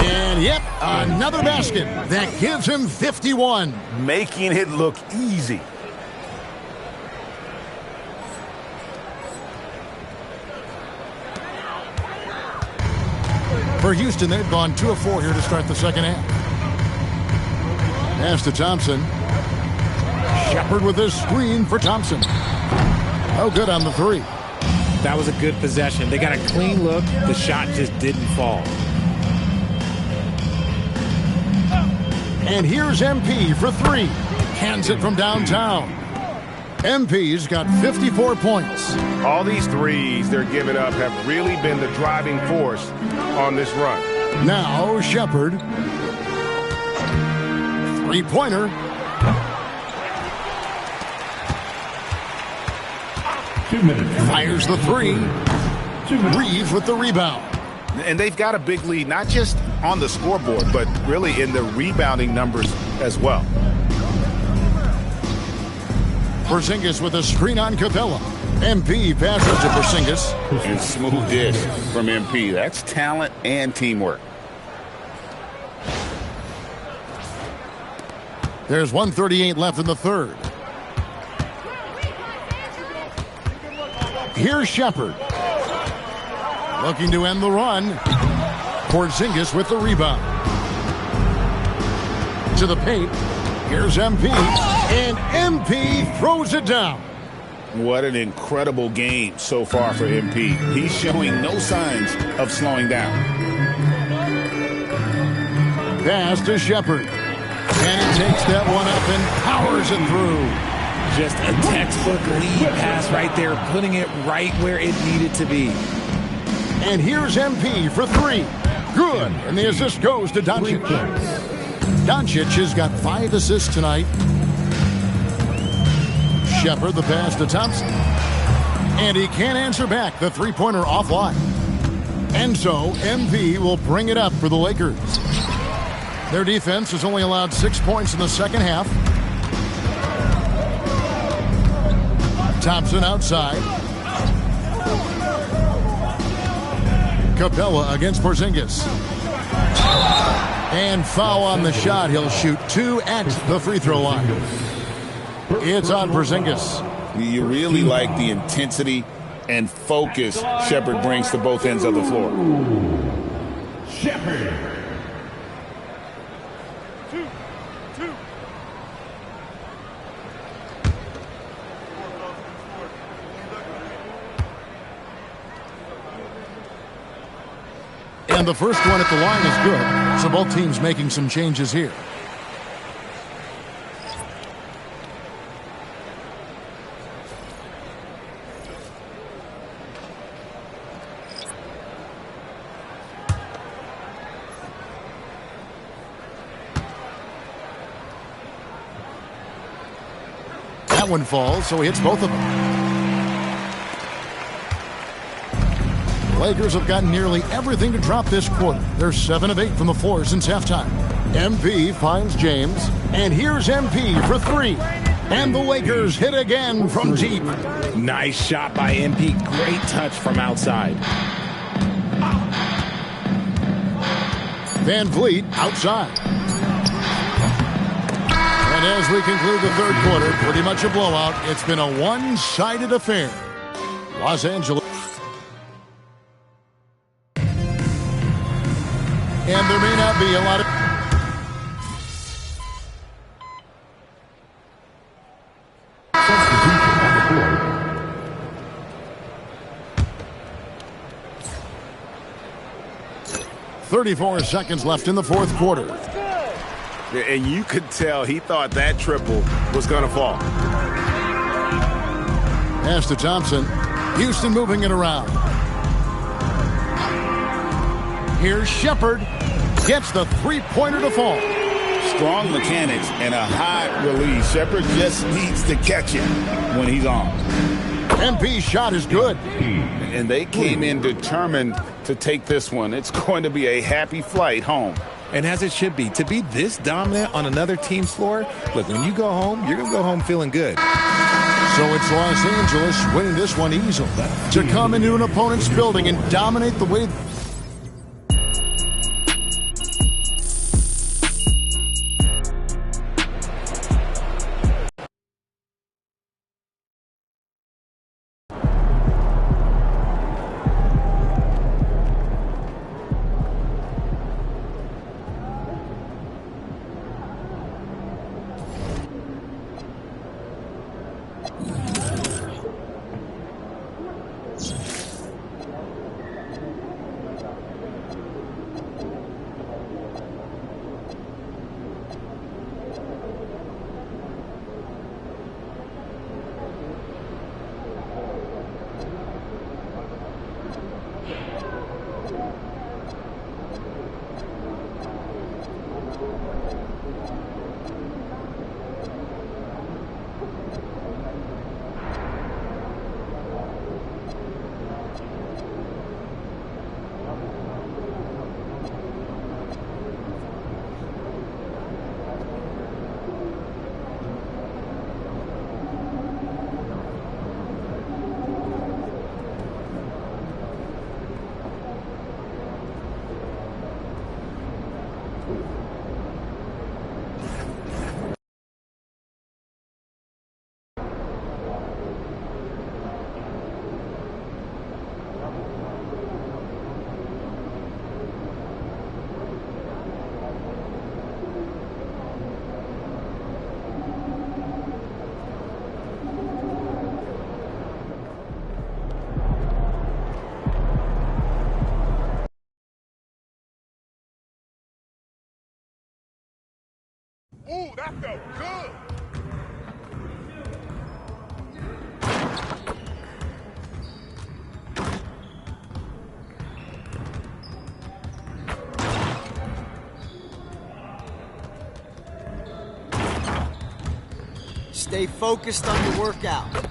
K: And yep, another basket that gives him 51.
L: Making it look easy.
K: For Houston, they've gone 2 of 4 here to start the second half. Pass to Thompson. Shepard with his screen for Thompson. Oh, good on the 3.
M: That was a good possession. They got a clean look. The shot just didn't fall.
K: And here's MP for 3. Hands it from downtown. MP's got 54 points.
L: All these threes they're giving up have really been the driving force on this run.
K: Now Shepard. 3-pointer.
J: 2 minutes.
K: Fires the 3. Reeves with the rebound.
L: And they've got a big lead, not just on the scoreboard, but really in the rebounding numbers as well.
K: Porzingis with a screen on Capella. MP passes to Porzingis.
L: And smooth dish from MP. That's talent and teamwork.
K: There's 1:38 left in the third. Here's Shepard. Looking to end the run. Porzingis with the rebound. To the paint. Here's MP. And MP throws it down.
L: What an incredible game so far for MP. He's showing no signs of slowing down.
K: Pass to Shepard. And he takes that one up and powers it through.
M: Just a textbook lead pass right there, putting it right where it needed to be.
K: And here's MP for 3. Good. And the assist goes to Doncic. Doncic has got 5 assists tonight. Shepard the pass to Thompson. And he can't answer back. The 3-pointer offline. And so MP will bring it up for the Lakers. Their defense has only allowed 6 points in the second half. Thompson outside. Capella against Porzingis. And foul on the shot. He'll shoot 2 at the free throw line. It's on Porzingis.
L: You really like the intensity and focus Shepherd brings to both ends of the floor.
J: Shepherd.
K: And the first one at the line is good. So both teams making some changes here. That one falls, so he hits both of them. Lakers have gotten nearly everything to drop this quarter. They're 7 of 8 from the floor since halftime. MP finds James, and here's MP for 3. And the Lakers hit again from deep.
M: Nice shot by MP. Great touch from outside.
K: Van Vliet outside. And as we conclude the third quarter, pretty much a blowout. It's been a one-sided affair. Los Angeles. And there may not be a lot of... ...34 seconds left in the fourth quarter.
L: And you could tell he thought that triple was going to fall.
K: Pass to Thompson. Houston moving it around. Here's Shepherd. Gets the three-pointer to fall.
L: Strong mechanics and a high release. Shepherd just needs to catch it when he's on.
K: MP's shot is good.
L: And they came in determined to take this one. It's going to be a happy flight home.
M: And as it should be. To be this dominant on another team's floor, look, when you go home, you're going to go home feeling good.
K: So it's Los Angeles winning this one easily. To come into an opponent's building and dominate the way...
I: Ooh, that felt good.
N: Stay focused on your workout.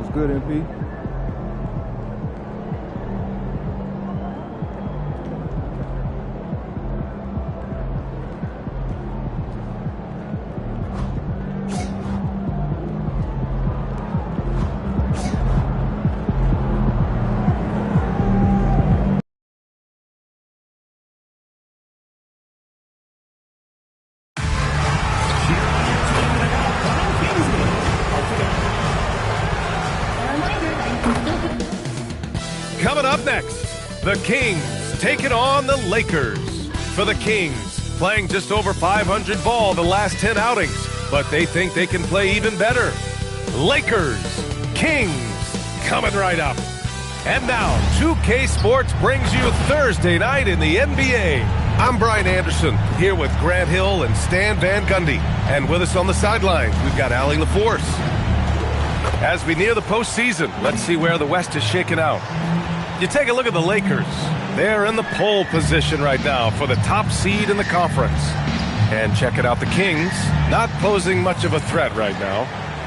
A: What's good, MP?
C: Coming up next, the Kings taking on the Lakers. For the Kings, playing just over .500 ball the last 10 outings, but they think they can play even better. Lakers, Kings, coming right up. And now, 2K Sports brings you Thursday night in the NBA. I'm Brian Anderson, here with Grant Hill and Stan Van Gundy. And with us on the sidelines, we've got Allie LaForce. As we near the postseason, let's see where the West is shaking out. You take a look at the Lakers. They're in the pole position right now for the top seed in the conference. And check it out, the Kings, not posing much of a threat right now.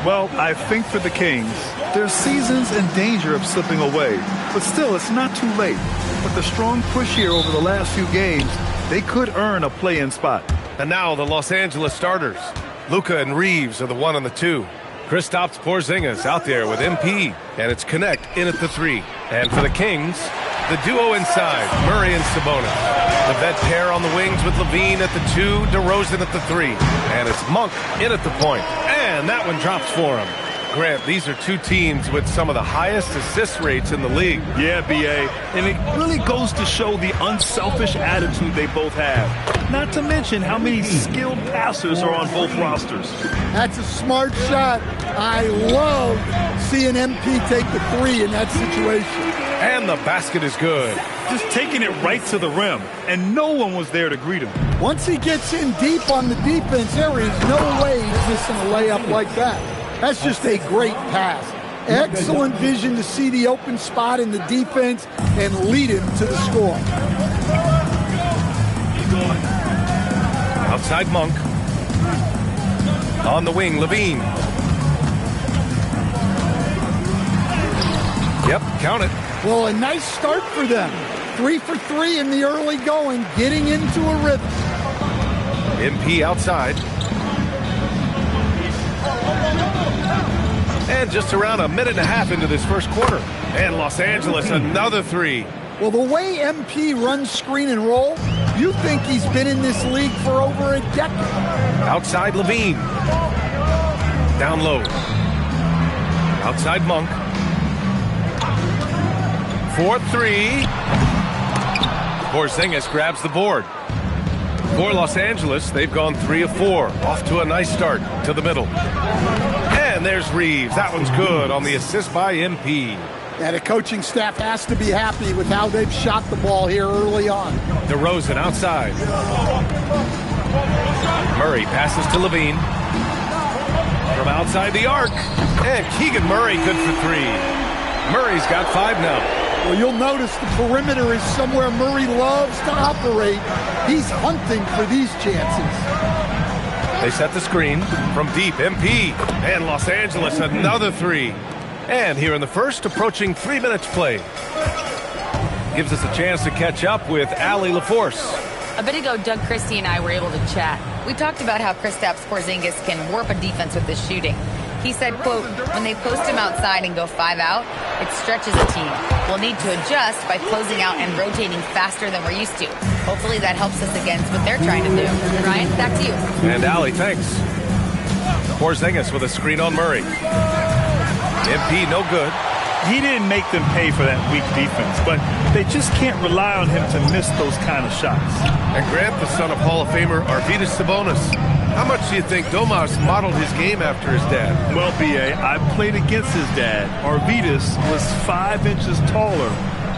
D: Well, I think for the Kings, their season's in danger of slipping away. But still, it's not too late. With the strong push here over the last few games, they could earn a play-in spot.
C: And now the Los Angeles starters. Luka and Reeves are the 1 and the 2. Kristaps Porzingis out there with MP, and it's Connect in at the 3. And for the Kings, the duo inside, Murray and Sabonis. The vet pair on the wings with Levine at the 2, DeRozan at the 3. And it's Monk in at the point. And that one drops for him. Grant, these are two teams with some of the highest assist rates in the league.
D: Yeah, B.A., and it really goes to show the unselfish attitude they both have. Not to mention how many skilled passers are on both rosters.
O: That's a smart shot. I love seeing MP take the 3 in that situation.
C: And the basket is good.
D: Just taking it right to the rim, and no one was there to greet him.
O: Once he gets in deep on the defense, there is no way he's missing a layup like that. That's just a great pass. Excellent vision to see the open spot in the defense and lead him to the score.
C: Outside Monk. On the wing, Levine. Yep, count it.
O: Well, a nice start for them. 3 for 3 in the early going, getting into a rhythm.
C: MP outside. And just around a minute and a half into this first quarter. And Los Angeles, another 3.
O: Well, the way MP runs screen and roll, you think he's been in this league for over a decade.
C: Outside Levine. Down low. Outside Monk. 4-3. Porzingis grabs the board. For Los Angeles, they've gone 3 of 4. Off to a nice start to the middle. And there's Reeves. That one's good on the assist by MP.
O: Yeah, the coaching staff has to be happy with how they've shot the ball here early on.
C: DeRozan outside. Murray passes to Levine. From outside the arc. And Keegan Murray good for 3. Murray's got 5 now.
O: Well, you'll notice the perimeter is somewhere Murray loves to operate. He's hunting for these chances.
C: They set the screen from deep, MP. And Los Angeles, another 3. And here in the first, approaching 3 minutes play. Gives us a chance to catch up with Allie LaForce.
F: A bit ago, Doug Christie and I were able to chat. We talked about how Kristaps Porzingis can warp a defense with his shooting. He said, quote, when they post him outside and go 5 out, it stretches a team. We'll need to adjust by closing out and rotating faster than we're used to. Hopefully that helps us against what they're trying to do. Ryan, back to you.
C: And Allie, thanks. Porzingis with a screen on Murray. MP, no good.
D: He didn't make them pay for that weak defense, but they just can't rely on him to miss those kind of shots.
C: And Grant, the son of Hall of Famer Arvydas Sabonis. How much do you think Domas modeled his game after his dad?
D: Well, B.A., I played against his dad. Arvydas was 5 inches taller,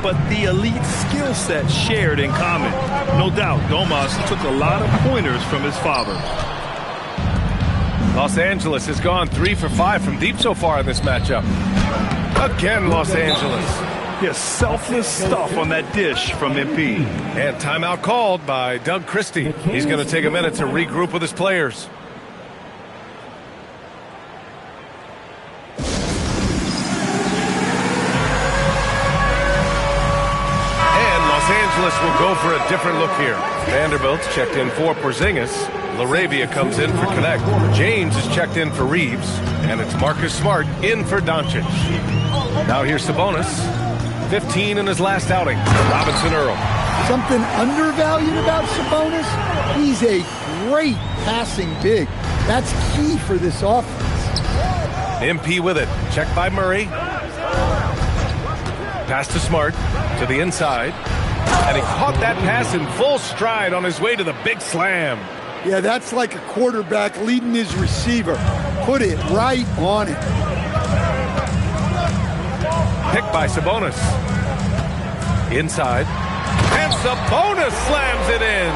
D: but the elite skill set shared in common. No doubt, Domas took a lot of pointers from his father.
C: Los Angeles has gone 3 for 5 from deep so far in this matchup. Again, Los Angeles.
D: Yes, selfless stuff on that dish from MP.
C: And timeout called by Doug Christie. He's going to take a minute to regroup with his players. Angeles will go for a different look here. Vanderbilt's checked in for Porzingis. LaRavia comes in for Connect. James is checked in for Reeves. And it's Marcus Smart in for Doncic. Now here's Sabonis. 15 in his last outing. Robinson Earl.
O: Something undervalued about Sabonis? He's a great passing big. That's key for this offense.
C: MP with it. Checked by Murray. Pass to Smart. To the inside. And he caught that pass in full stride on his way to the big slam.
O: Yeah, that's like a quarterback leading his receiver. Put it right on it.
C: Picked by Sabonis. Inside. And Sabonis slams it in.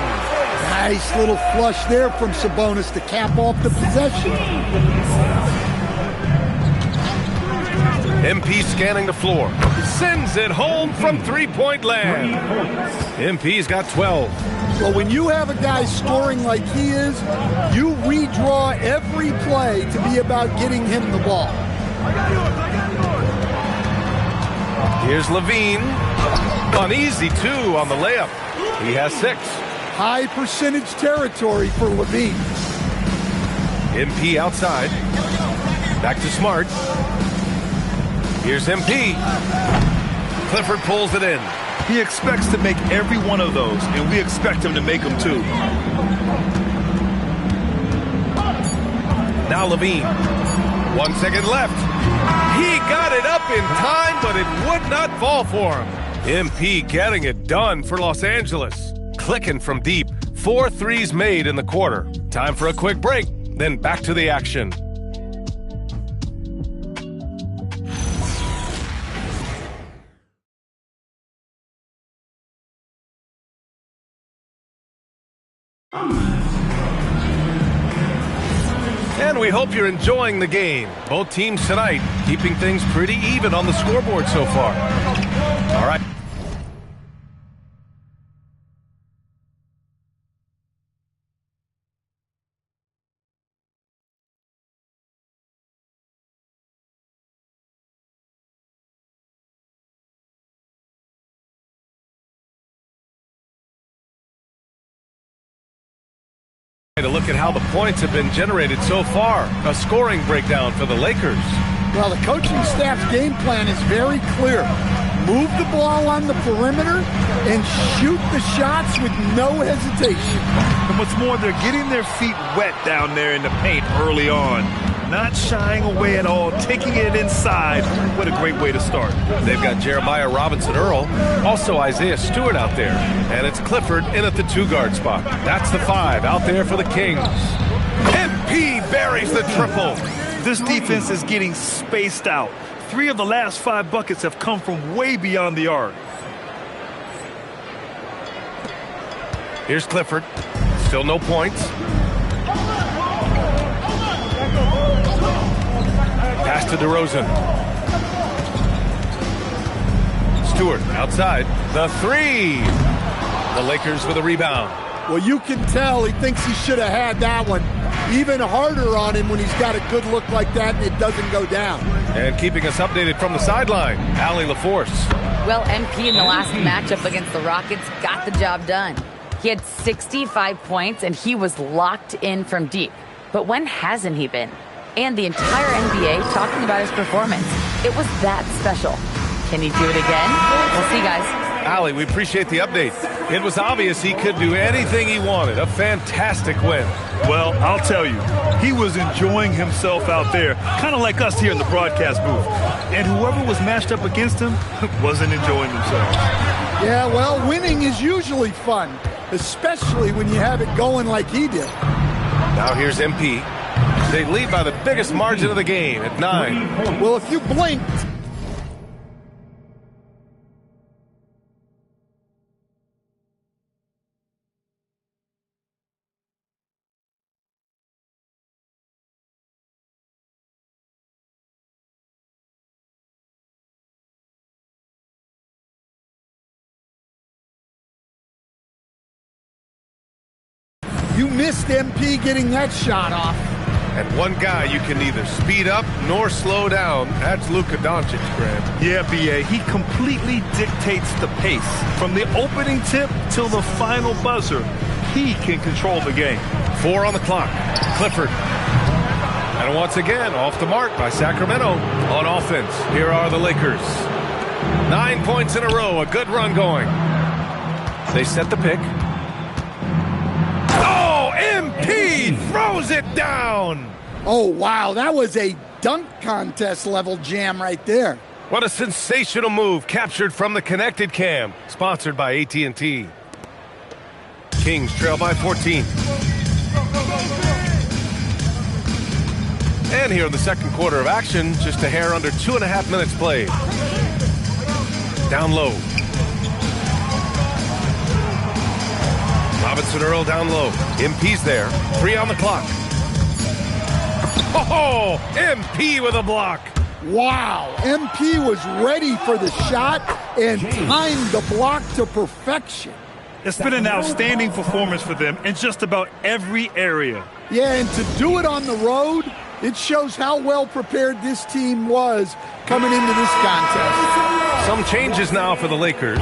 O: Nice little flush there from Sabonis to cap off the possession.
C: MP scanning the floor. Sends it home from three-point land. MP's got 12.
O: Well, when you have a guy scoring like he is, you redraw every play to be about getting him the ball.
C: Here's Levine. An easy 2 on the layup. He has 6.
O: High percentage territory for Levine.
C: MP outside. Back to Smart. Here's MP. Clifford pulls it in.
D: He expects to make every one of those, and we expect him to make them too.
C: Now Levine. 1 second left. He got it up in time, but it would not fall for him. MP getting it done for Los Angeles. Clicking from deep. 4 threes made in the quarter. Time for a quick break, then back to the action. And we hope you're enjoying the game. Both teams tonight keeping things pretty even on the scoreboard so far. All right. To look at how the points have been generated so far. A scoring breakdown for the Lakers.
O: Well, the coaching staff's game plan is very clear. Move the ball on the perimeter and shoot the shots with no hesitation.
D: And what's more, they're getting their feet wet down there in the paint early on. Not shying away at all, taking it inside. What a great way to start.
C: They've got Jeremiah Robinson Earl, also Isaiah Stewart out there. And it's Clifford in at the 2-guard spot. That's the 5 out there for the Kings. MP buries the triple.
D: This defense is getting spaced out. 3 of the last 5 buckets have come from way beyond the arc.
C: Here's Clifford. Still no points. Pass to DeRozan. Stewart outside. The 3. The Lakers with a rebound.
O: Well, you can tell he thinks he should have had that one. Even harder on him when he's got a good look like that and it doesn't go down.
C: And keeping us updated from the sideline, Allie LaForce.
F: Well, MP in the last matchup against the Rockets got the job done. He had 65 points and he was locked in from deep. But when hasn't he been? And the entire NBA talking about his performance. It was that special. Can he do it again? We'll see, guys.
C: Allie, we appreciate the update. It was obvious he could do anything he wanted. A fantastic win.
D: Well, I'll tell you, he was enjoying himself out there, kind of like us here in the broadcast booth. And whoever was matched up against him wasn't enjoying themselves.
O: Yeah, well, winning is usually fun, especially when you have it going like he did.
C: Now here's MP. They lead by the biggest margin of the game at 9.
O: Well, if you blinked. You missed MP getting that shot off.
C: And one guy you can neither speed up nor slow down. That's Luka Doncic, Grant.
D: Yeah, B.A., he completely dictates the pace. From the opening tip till the final buzzer, he can control the game.
C: 4 on the clock. Clifford. And once again, off the mark by Sacramento on offense. Here are the Lakers. 9 points in a row, a good run going. They set the pick. Oh, MP throws it down.
O: Oh, wow, that was a dunk contest level jam right there.
C: What a sensational move, captured from the connected cam, sponsored by AT&T. Kings trail by 14. And here in the second quarter of action, just a hair under 2.5 minutes played. Down low. Robinson Earl down low. MP's there. 3 on the clock. Oh, MP with a block.
O: Wow, MP was ready for the shot and timed the block to perfection.
D: It's been an outstanding performance for them in just about every area.
O: Yeah, and to do it on the road, it shows how well prepared this team was coming into this contest.
C: Some changes now for the Lakers.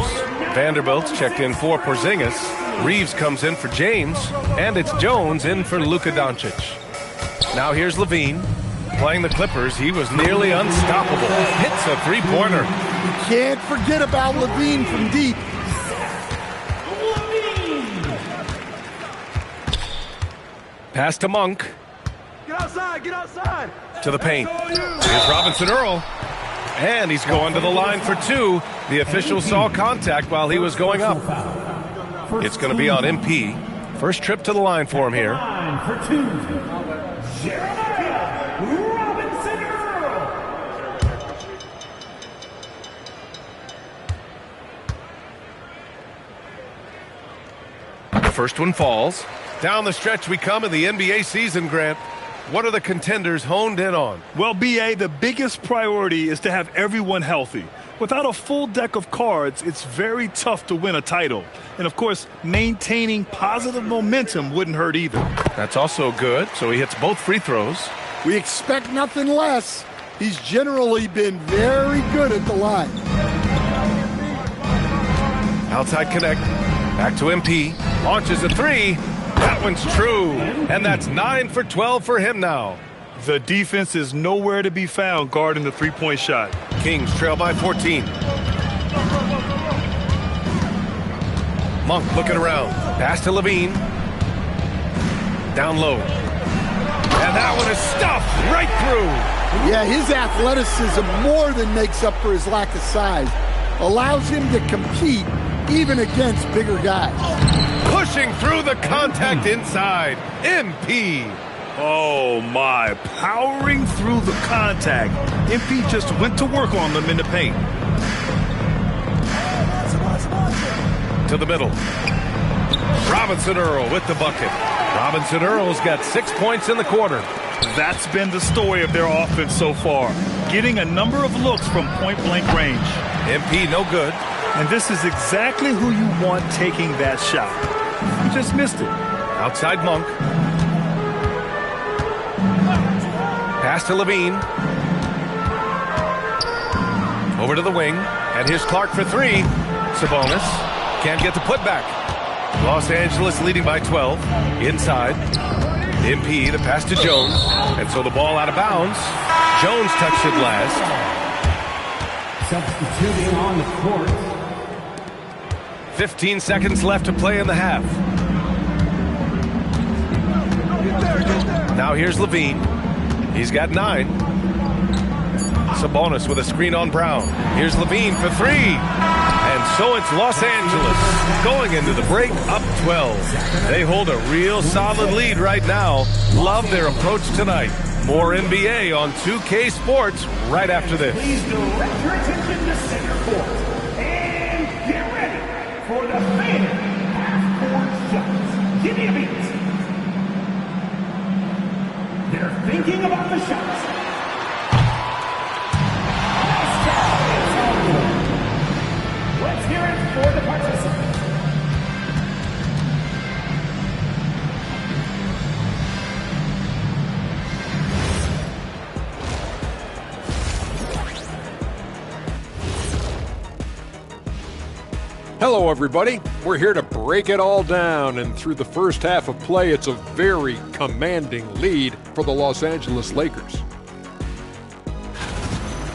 C: Vanderbilt's checked in for Porzingis. Reeves comes in for James. And it's Jones in for Luka Doncic. Now here's Levine. Playing the Clippers, he was nearly unstoppable. Hits a three-pointer.
O: You can't forget about Levine from deep.
C: Pass to Monk.
N: Get outside, get outside.
C: To the paint. Here's Robinson Earl. And he's going to the line for 2. The official saw contact while he was going up. It's going to be on MP. First trip to the line for him here.
J: For 2, Robinson Earl.
C: The first one falls. Down the stretch we come in the NBA season, Grant. What are the contenders honed in on?
D: Well, B.A., the biggest priority is to have everyone healthy. Without a full deck of cards, it's very tough to win a title. And, of course, maintaining positive momentum wouldn't hurt either.
C: That's also good, so he hits both free throws.
O: We expect nothing less. He's generally been very good at the line.
C: Outside connect. Back to MP. Launches a 3. That one's true. And that's 9 for 12 for him now.
D: The defense is nowhere to be found guarding the three-point shot.
C: Kings trail by 14. Monk looking around. Pass to Levine. Down low. And that one is stuffed right through.
O: Yeah, his athleticism more than makes up for his lack of size. Allows him to compete even against bigger guys.
C: Pushing through the contact inside. MP.
D: Oh, my. Powering through the contact. MP just went to work on them in the paint.
C: To the middle. Robinson Earl with the bucket. Robinson Earl's got 6 points in the quarter.
D: That's been the story of their offense so far. Getting a number of looks from point-blank range.
C: MP no good.
D: And this is exactly who you want taking that shot. You just missed it.
C: Outside Monk. Pass to Levine. Over to the wing. And here's Clark for 3. Sabonis can't get the putback. Los Angeles leading by 12. Inside. MP, the pass to Jones. And so the ball out of bounds. Jones touched it last.
J: Substituting on the court.
C: 15 seconds left to play in the half. Now here's Levine. He's got 9. Sabonis with a screen on Brown. Here's Levine for 3. And so it's Los Angeles going into the break up 12. They hold a real solid lead right now. Love their approach tonight. More NBA on 2K Sports right after this.
J: Please direct your attention to center court. And get ready for the fan half-court shots. Give me a beat. They're thinking about the shots. Let's hear it for the participants.
H: Hello, everybody. We're here to break it all down, and through the first half of play, it's a very commanding lead for the Los Angeles Lakers.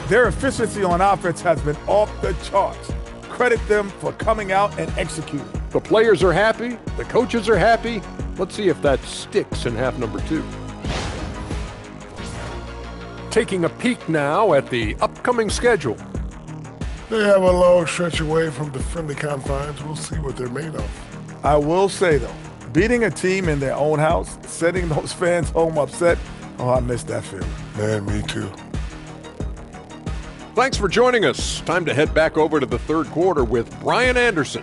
I: Their efficiency on offense has been off the charts. Credit them for coming out and executing.
H: The players are happy. The coaches are happy. Let's see if that sticks in half number 2. Taking a peek now at the upcoming schedule.
P: They have a long stretch away from the friendly confines. We'll see what they're made of.
I: I will say, though, beating a team in their own house, sending those fans home upset, oh, I miss that feeling.
P: Man, me too.
H: Thanks for joining us. Time to head back over to the third quarter with Brian Anderson.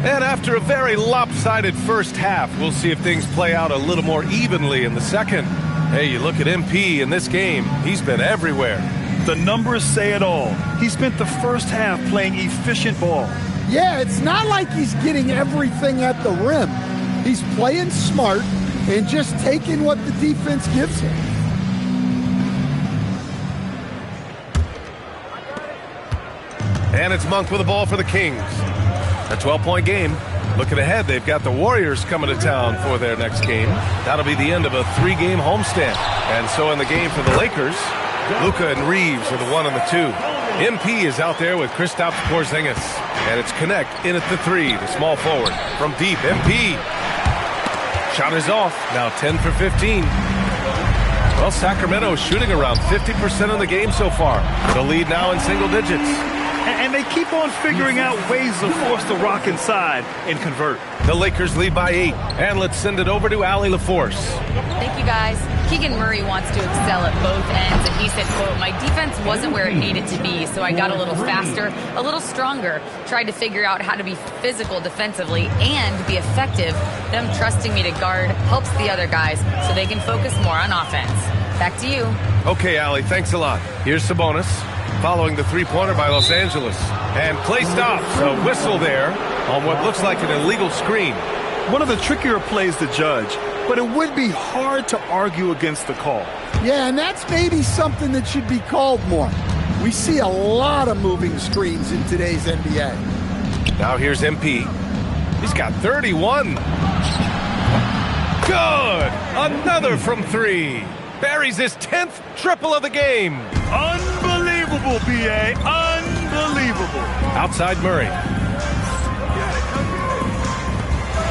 C: And after a very lopsided first half, we'll see if things play out a little more evenly in the second. Hey, you look at MP in this game, he's been everywhere.
D: The numbers say it all. He spent the first half playing efficient ball.
O: Yeah, it's not like he's getting everything at the rim. He's playing smart and just taking what the defense gives him.
C: And it's Monk with the ball for the Kings. A 12-point game. Looking ahead, they've got the Warriors coming to town for their next game. That'll be the end of a 3-game homestand. And so in the game for the Lakers, Luka and Reeves are the 1 and the 2. MP is out there with Kristaps Porzingis. And it's Connect in at the 3, the small forward. From deep, MP. Shot is off. Now 10 for 15. Well, Sacramento is shooting around 50% of the game so far. The lead now in single digits.
D: And they keep on figuring out ways to force the rock inside and convert.
C: The Lakers lead by 8. And let's send it over to Allie LaForce.
F: Thank you, guys. Keegan Murray wants to excel at both ends, and he said, quote, "My defense wasn't where it needed to be, so I got a little faster, a little stronger, tried to figure out how to be physical defensively and be effective. Them trusting me to guard helps the other guys so they can focus more on offense." Back to you.
C: Okay, Allie, thanks a lot. Here's Sabonis, following the three-pointer by Los Angeles. And play stops. A whistle there on what looks like an illegal screen.
D: One of the trickier plays to judge, but it would be hard to argue against the call.
O: Yeah, and that's maybe something that should be called more. We see a lot of moving screens in today's NBA.
C: Now here's MP. He's got 31. Good! Another from 3. Buries his 10th triple of the game.
D: Unbelievable, B.A. Unbelievable.
C: Outside Murray.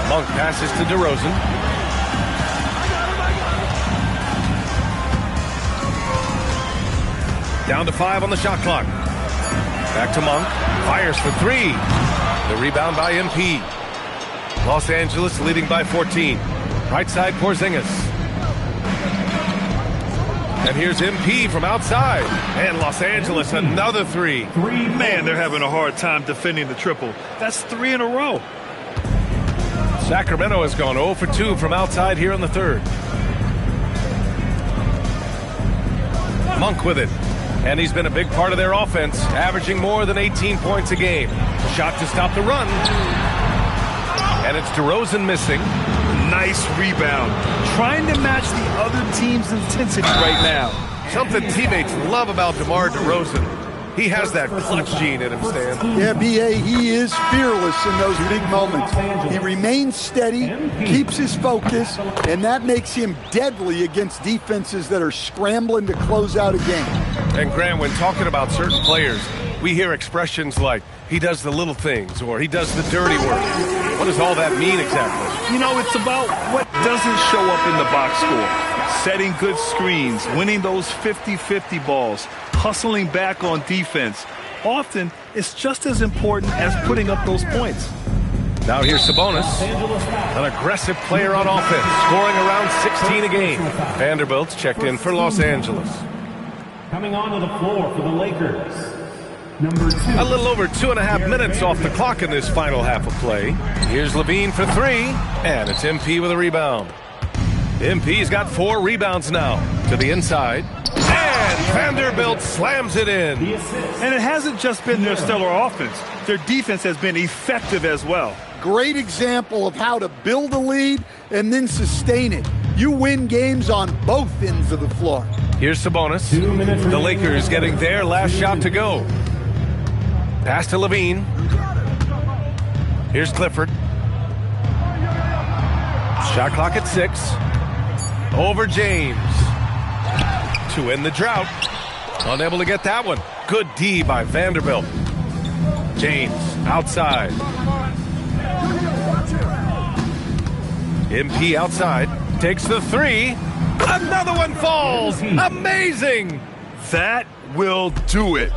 C: Monk passes to DeRozan. Down to 5 on the shot clock. Back to Monk. Fires for 3. The rebound by MP. Los Angeles leading by 14. Right side Porzingis. And here's MP from outside. And Los Angeles another 3.
D: Man, they're having a hard time defending the triple. That's 3 in a row.
C: Sacramento has gone 0 for 2 from outside here in the third. Monk with it. And he's been a big part of their offense, averaging more than 18 points a game. Shot to stop the run. And it's DeRozan missing.
D: Nice rebound. Trying to match the other team's intensity right now.
C: Something teammates love about DeMar DeRozan. He has that clutch gene in him, Stan.
O: Yeah, B.A., he is fearless in those big moments. He remains steady, keeps his focus, and that makes him deadly against defenses that are scrambling to close out a game.
C: And Grant, when talking about certain players, we hear expressions like, he does the little things, or he does the dirty work. What does all that mean exactly?
D: You know, it's about what doesn't show up in the box score. Setting good screens, winning those 50-50 balls, hustling back on defense. Often, it's just as important as putting up those points.
C: Now here's Sabonis, an aggressive player on offense, scoring around 16 a game. Vanderbilt's checked in for Los Angeles.
J: Coming onto the floor for the Lakers, number 2.
C: A little over 2.5 minutes off the clock in this final half of play. Here's Levine for 3, and it's MP with a rebound. MP's got 4 rebounds now. To the inside. And Vanderbilt slams it in.
D: And it hasn't just been their stellar offense. Their defense has been effective as well.
O: Great example of how to build a lead and then sustain it. You win games on both ends of the floor.
C: Here's Sabonis. The Lakers getting their last shot to go. Pass to Levine. Here's Clifford. Shot clock at 6. Over James. To end the drought. Unable to get that one. Good D by Vanderbilt. James outside. MP outside. Takes the 3. Another one falls. Amazing.
D: That will do it.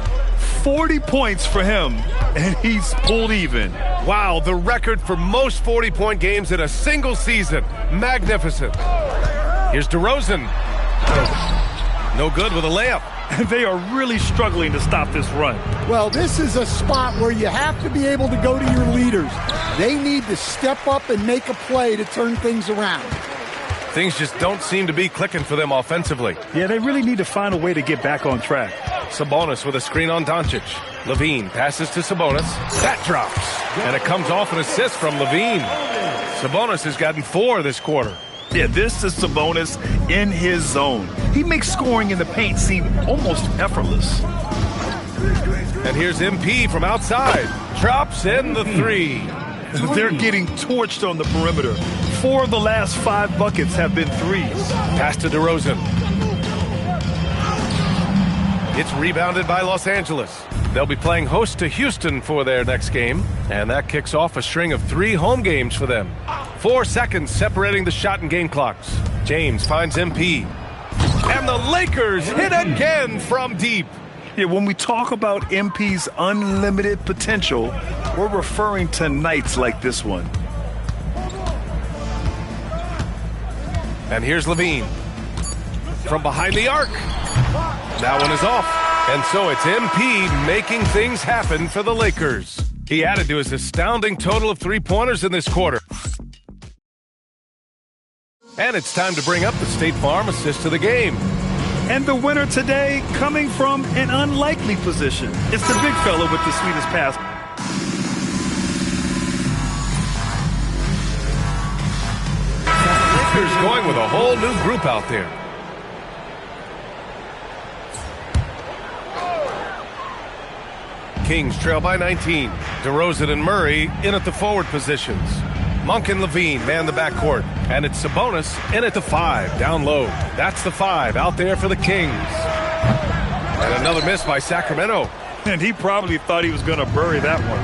D: 40 points for him, and he's pulled even.
C: Wow, the record for most 40-point games in a single season. Magnificent. Here's DeRozan. No good with a layup.
D: And they are really struggling to stop this run.
O: Well, this is a spot where you have to be able to go to your leaders. They need to step up and make a play to turn things around.
C: Things just don't seem to be clicking for them offensively.
D: Yeah, they really need to find a way to get back on track.
C: Sabonis with a screen on Doncic. Levine passes to Sabonis. That drops. And it comes off an assist from Levine. Sabonis has gotten 4 this quarter.
D: Yeah, this is Sabonis in his zone. He makes scoring in the paint seem almost effortless.
C: And here's MP from outside. Drops in the 3.
D: They're getting torched on the perimeter. 4 of the last 5 buckets have been 3s.
C: Pass to DeRozan. It's rebounded by Los Angeles. They'll be playing host to Houston for their next game, and that kicks off a string of 3 home games for them. 4 seconds separating the shot and game clocks. James finds MP. And the Lakers hit again from deep.
D: Yeah, when we talk about MP's unlimited potential, we're referring to nights like this one.
C: And here's Levine. From behind the arc. That one is off. And so it's MP making things happen for the Lakers. He added to his astounding total of 3-pointers in this quarter. And it's time to bring up the State Farm assist of the game.
D: And the winner today coming from an unlikely position. It's the big fella with the sweetest pass.
C: Lakers going with a whole new group out there. Kings trail by 19. DeRozan and Murray in at the forward positions. Monk and Levine man the backcourt. And it's Sabonis in at the 5, down low. That's the 5 out there for the Kings. And another miss by Sacramento.
D: And he probably thought he was going to bury that one.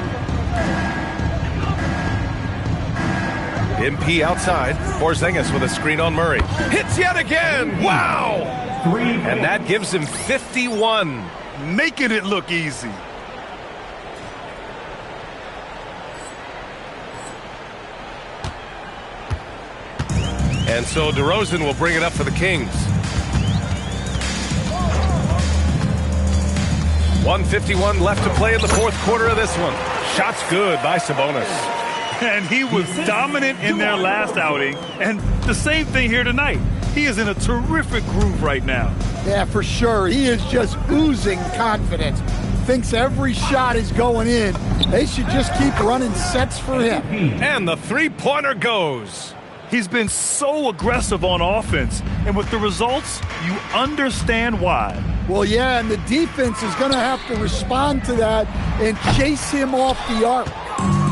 C: MP outside. Porzingis with a screen on Murray. Hits yet again. Wow! And that gives him 51.
D: Making it look easy.
C: And so DeRozan will bring it up for the Kings. 1:51 left to play in the 4th quarter of this one. Shots good by Sabonis.
D: And he was dominant in their last outing. And the same thing here tonight. He is in a terrific groove right now.
O: Yeah, for sure. He is just oozing confidence. Thinks every shot is going in. They should just keep running sets for him.
C: And the 3-pointer goes.
D: He's been so aggressive on offense, and with the results, you understand why.
O: Well, yeah, and the defense is going to have to respond to that and chase him off the arc.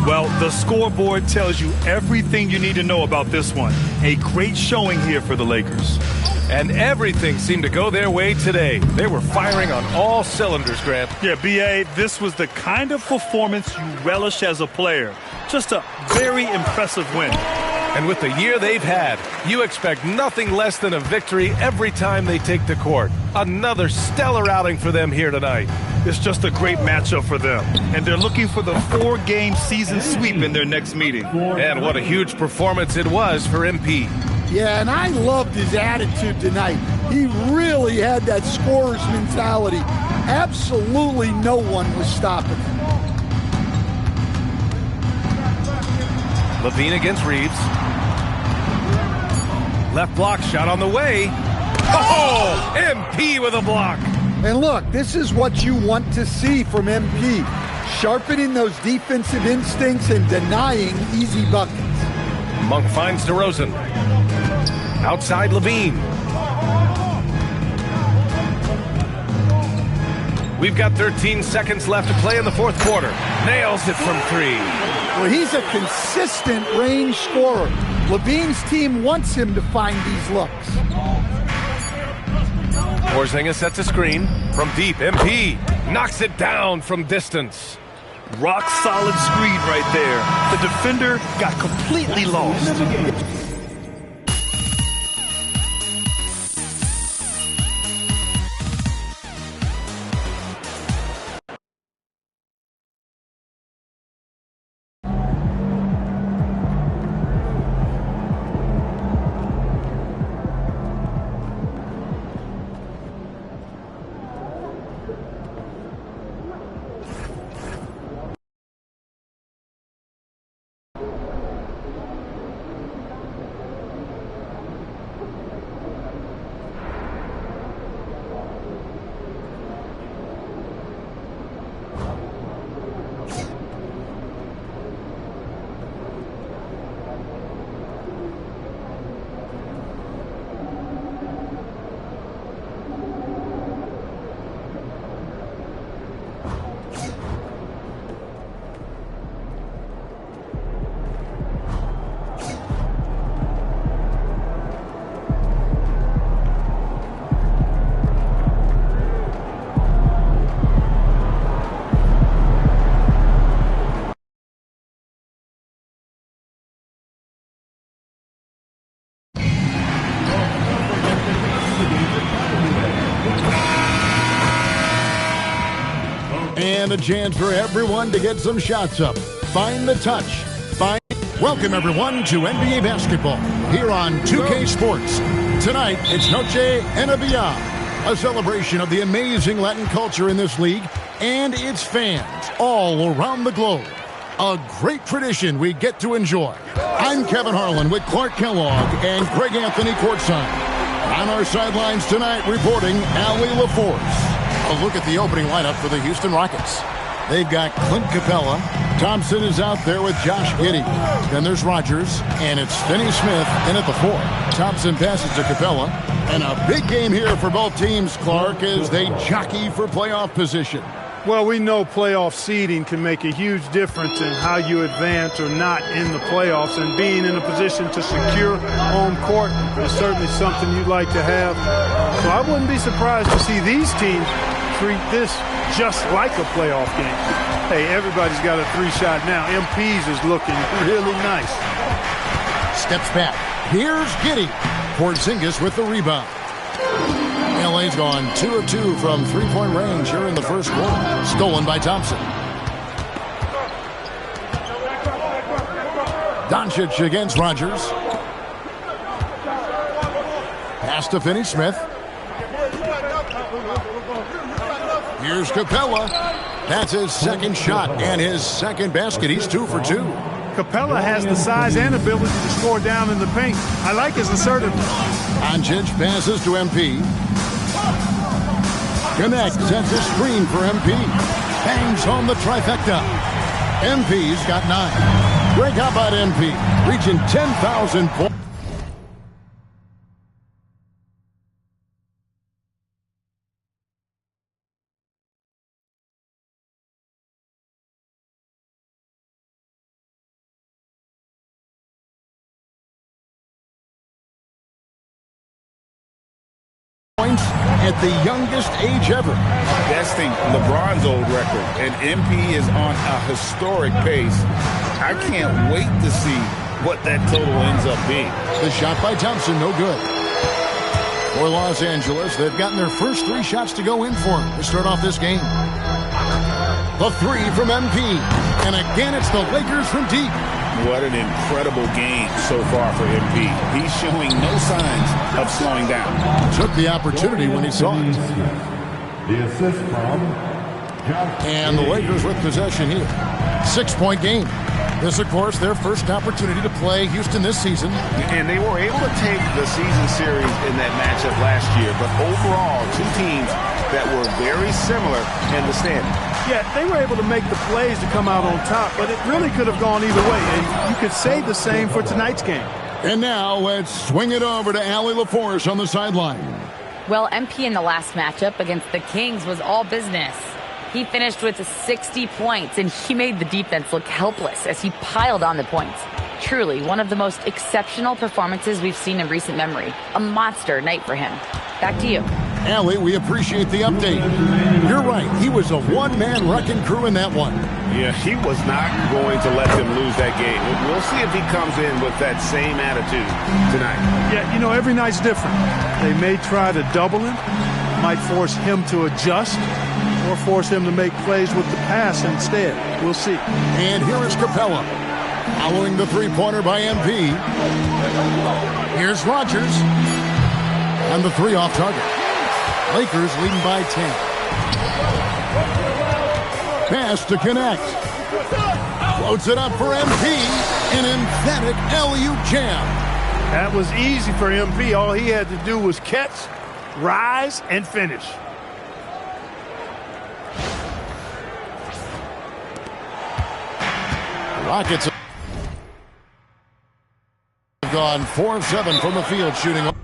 D: Well, the scoreboard tells you everything you need to know about this one. A great showing here for the Lakers.
C: And everything seemed to go their way today. They were firing on all cylinders, Grant.
D: Yeah, B.A., this was the kind of performance you relish as a player. Just a very impressive win.
C: And with the year they've had, you expect nothing less than a victory every time they take the court. Another stellar outing for them here tonight.
D: It's just a great matchup for them. And they're looking for the 4-game season sweep in their next meeting.
C: And what a huge performance it was for MP.
O: Yeah, and I loved his attitude tonight. He really had that scorer's mentality. Absolutely no one was stopping him.
C: Levine against Reeves. Left block shot on the way. Oh, MP with a block.
O: And look, this is what you want to see from MP. Sharpening those defensive instincts and denying easy buckets.
C: Monk finds DeRozan. Outside Levine. We've got 13 seconds left to play in the fourth quarter. Nails it from three.
O: Well, he's a consistent range scorer. Levine's team wants him to find these looks.
C: Porzingis sets a screen from deep. MP knocks it down from distance.
D: Rock solid screen right there. The defender got completely lost.
K: And a chance for everyone to get some shots up. Find the touch. Welcome, everyone, to NBA basketball here on 2K Sports. Tonight, it's Noche NBA, a celebration of the amazing Latin culture in this league and its fans all around the globe. A great tradition we get to enjoy. I'm Kevin Harlan with Clark Kellogg and Greg Anthony courtside. On our sidelines tonight, reporting Allie LaForce. A look at the opening lineup for the Houston Rockets. They've got Clint Capella. Thompson is out there with Josh Giddey. Then there's Rogers, and it's Finney Smith in at the 4. Thompson passes to Capella. And a big game here for both teams, Clark, as they jockey for playoff position.
Q: Well, we know playoff seeding can make a huge difference in how you advance or not in the playoffs, and being in a position to secure home court is certainly something you'd like to have. So I wouldn't be surprised to see these teams treat this just like a playoff game. Hey, everybody's got a 3-shot now. MP's is looking really nice.
K: Steps back. Here's Giddey. Porzingis with the rebound. LA's gone 2 of 2 from three-point range here in the first quarter. Stolen by Thompson. Doncic against Rogers. Pass to Finney Smith. Here's Capella. That's his second shot and his second basket. He's 2 for 2.
Q: Capella has the size and ability to score down in the paint. I like his assertiveness.
K: Doncic passes to MP. Connect sets a screen for MP. Bangs home the trifecta. MP's got 9. Greg, how about MP? Reaching 10,000 points. At the youngest age ever.
L: Besting LeBron's old record, and MP is on a historic pace. I can't wait to see what that total ends up being.
K: The shot by Thompson, no good. For Los Angeles, they've gotten their first 3 shots to go in for them to start off this game. The 3 from MP, and again it's the Lakers from deep.
L: What an incredible game so far for MP. He's showing no signs of slowing down.
K: Took the opportunity when he saw it.
J: The assist from
K: And the Lakers with possession here. 6-point game. This, of course, their first opportunity to play Houston this season.
R: And they were able to take the season series in that matchup last year. But overall, 2 teams
L: that were very similar in the standing.
Q: Yeah, they were able to make the plays to come out on top, but it really could have gone either way. And you could say the same for tonight's game.
K: And now let's swing it over to Allie LaForce on the sideline.
F: Well, MP in the last matchup against the Kings was all business. He finished with 60 points, and he made the defense look helpless as he piled on the points. Truly, one of the most exceptional performances we've seen in recent memory. A monster night for him. Back to you.
K: Allie, we appreciate the update. You're right. He was a one-man wrecking crew in that one.
L: Yeah, he was not going to let them lose that game. We'll see if he comes in with that same attitude tonight.
Q: Yeah, you know, every night's different. They may try to double him, might force him to adjust, or force him to make plays with the pass instead. We'll see.
K: And here is Capella. Following the three-pointer by MP. Here's Rogers. And the three off target. Lakers leading by 10. Pass to connect. Floats it up for MP. An emphatic LU jam.
Q: That was easy for MP. All he had to do was catch, rise, and finish.
K: Rockets have gone 4 of 7 from the field, shooting over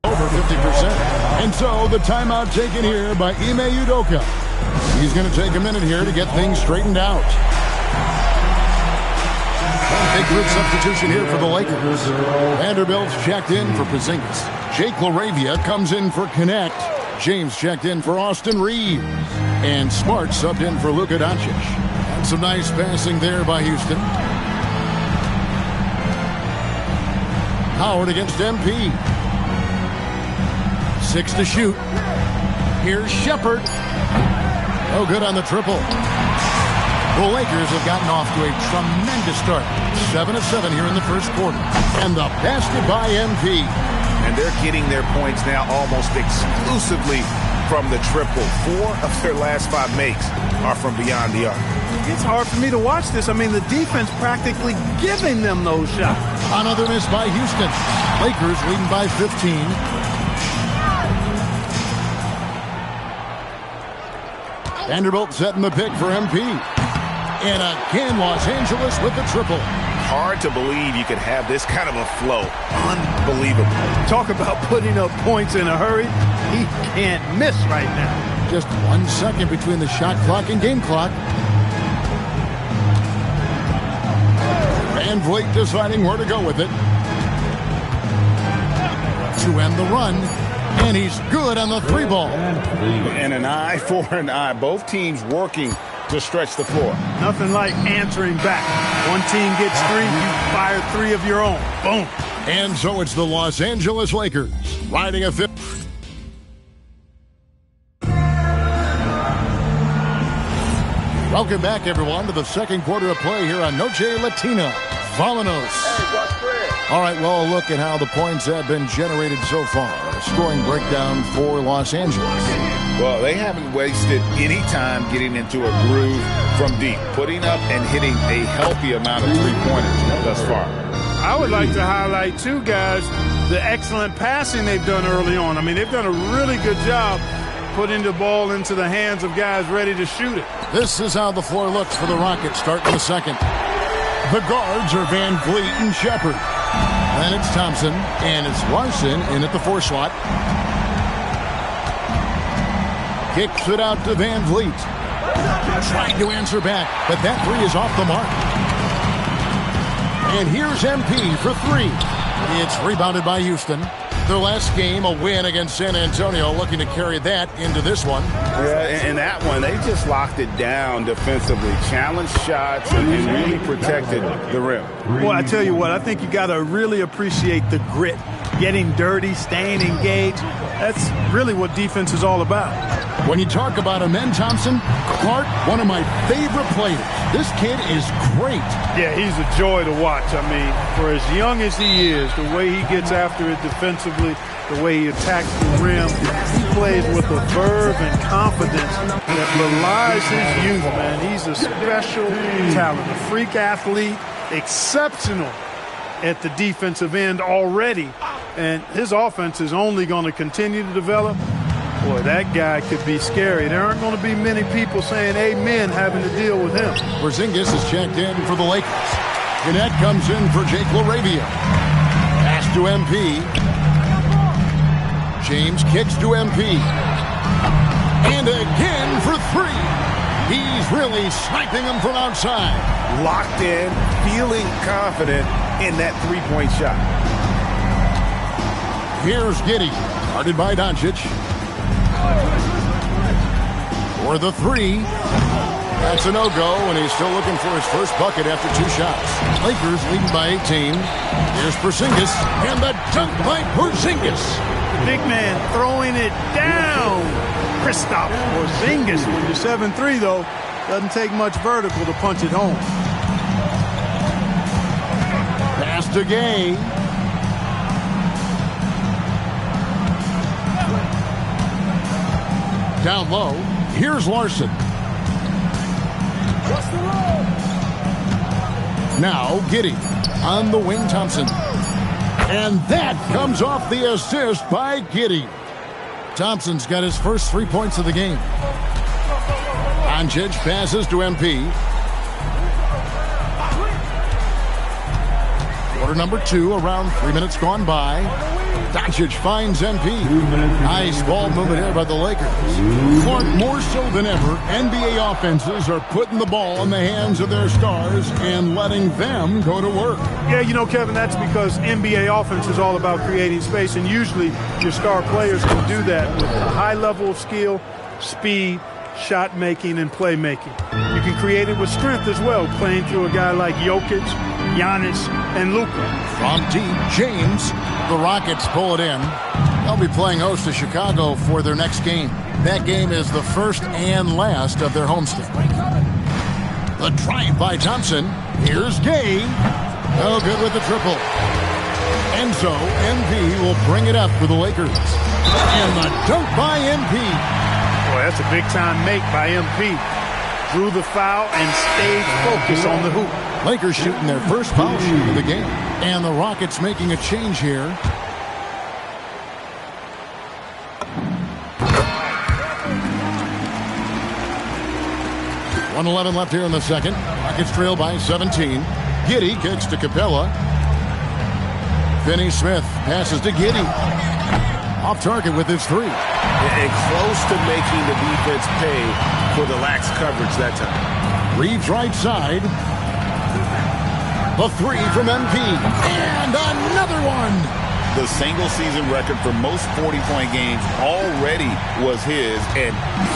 K: 50%. And so the timeout taken here by Ime Udoka. He's going to take a minute here to get things straightened out. Big group substitution here for the Lakers. Vanderbilt's checked in for Porzingis. Jake LaRavia comes in for Connect. James checked in for Austin Reeves. And Smart subbed in for Luka Doncic. And some nice passing there by Houston. Howard against MP. 6 to shoot. Here's Shepard. No good on the triple. The Lakers have gotten off to a tremendous start. 7 of 7 here in the first quarter. And the basket by MP.
M: And they're getting their points now almost exclusively from the triple. 4 of their last 5 makes are from beyond the arc.
Q: It's hard for me to watch this. I mean, the defense practically giving them those shots.
K: Another miss by Houston. Lakers leading by 15. Vanderbilt setting the pick for MP. And again, Los Angeles with the triple.
M: Hard to believe you could have this kind of a flow. Unbelievable.
Q: Talk about putting up points in a hurry. He can't miss right now.
K: Just 1 second between the shot clock and game clock. Van Vliet deciding where to go with it. To end the run. And he's good on the 3-ball.
L: And an eye for an eye. Both teams working to stretch the floor.
Q: Nothing like answering back. One team gets 3, you fire 3 of your own. Boom.
K: And so it's the Los Angeles Lakers riding a 5th. Welcome back, everyone, to the second quarter of play here on Noche Latina. Vámonos. All right, well, a look at how the points have been generated so far. A scoring breakdown for Los Angeles.
L: Well, they haven't wasted any time getting into a groove from deep, putting up and hitting a healthy amount of three-pointers thus far.
Q: I would like to highlight, too, guys, the excellent passing they've done early on. I mean, they've done a really good job putting the ball into the hands of guys ready to shoot it.
K: This is how the floor looks for the Rockets starting the second. The guards are Van Vliet and Shepard. Then it's Thompson, and it's Larson in at the 4 slot. Kicks it out to Van Vliet. Trying to answer back, but that 3 is off the mark. And here's MP for 3. It's rebounded by Houston. Their last game, a win against San Antonio, looking to carry that into this one.
L: Yeah, and that one, they just locked it down defensively. Challenged shots and really protected the rim.
Q: Well, I tell you what, I think you got to really appreciate the grit. Getting dirty, staying engaged. That's really what defense is all about.
K: When you talk about Amen Thompson, Clark, one of my favorite players. This kid is great.
Q: Yeah, he's a joy to watch. I mean, for as young as he is, the way he gets after it defensively, the way he attacks the rim, he plays with a verve and confidence that belies his youth, man. He's a special talent, a freak athlete, exceptional at the defensive end already and his offense is only going to continue to develop. Boy, that guy could be scary. There aren't going to be many people saying amen having to deal with him.
K: Porzingis is checked in for the Lakers. Gannett comes in for Jake LaRavia. Pass to MP. James kicks to MP. And again for three. He's really sniping them from outside.
L: Locked in, feeling confident in that three-point shot.
K: Here's Giddey, guarded by Doncic. For the three. That's a no-go, and he's still looking for his first bucket after 2 shots. Lakers leading by 18. Here's Porzingis, and the dunk by Porzingis.
Q: Big man throwing it down. Kristaps Porzingis. When you're 7'3", though, doesn't take much vertical to punch it home.
K: Pass to Gay. Down low. Here's Larson. Now Giddey on the wing, Thompson. And that comes off the assist by Giddey. Thompson's got his first 3 points of the game. Doncic passes to MP. Quarter number 2, around 3 minutes gone by. Doncic finds MP. Nice ball movement here by the Lakers. Clark, more so than ever, NBA offenses are putting the ball in the hands of their stars and letting them go to work.
Q: Yeah, you know, Kevin, that's because NBA offense is all about creating space, and usually your star players can do that with a high level of skill, speed, shot making, and playmaking. You can create it with strength as well, playing through a guy like Jokic, Giannis, and Luka.
K: From deep, James. The Rockets pull it in. They'll be playing host to Chicago for their next game. That game is the first and last of their homestand. The drive by Thompson. Here's Gay. No good with the triple. And so MP will bring it up for the Lakers. And the dunk by MP.
Q: Boy, that's a big-time make by MP. Drew the foul and stayed focused on the hoop.
K: Lakers shooting their first foul shoot of the game. And the Rockets making a change here. .111 left here in the second. Rockets trail by 17. Giddey kicks to Capella. Finney-Smith passes to Giddey. Off target with his 3.
L: And close to making the defense pay for the lax coverage that time.
K: Reeves right side. The 3 from MP. And another one.
L: The single season record for most 40-point games already was his, and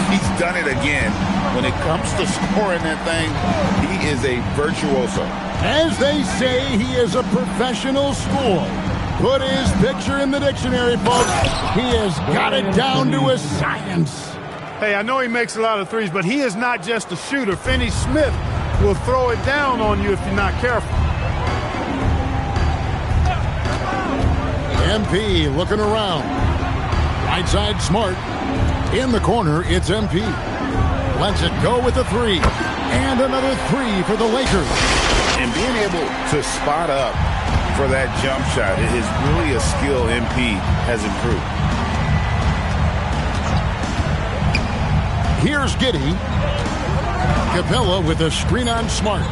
L: he's done it again. When it comes to scoring that thing, he is a virtuoso.
K: As they say, he is a professional scorer. Put his picture in the dictionary, folks. He has got it down to a science.
Q: Hey, I know he makes a lot of threes, but he is not just a shooter. Finney-Smith will throw it down on you if you're not careful.
K: MP looking around. Right side, Smart. In the corner, it's MP. Lets it go with the 3. And another 3 for the Lakers.
L: And being able to spot up for that jump shot is really a skill MP has improved.
K: Here's Giddey. Capella with a screen on Smart.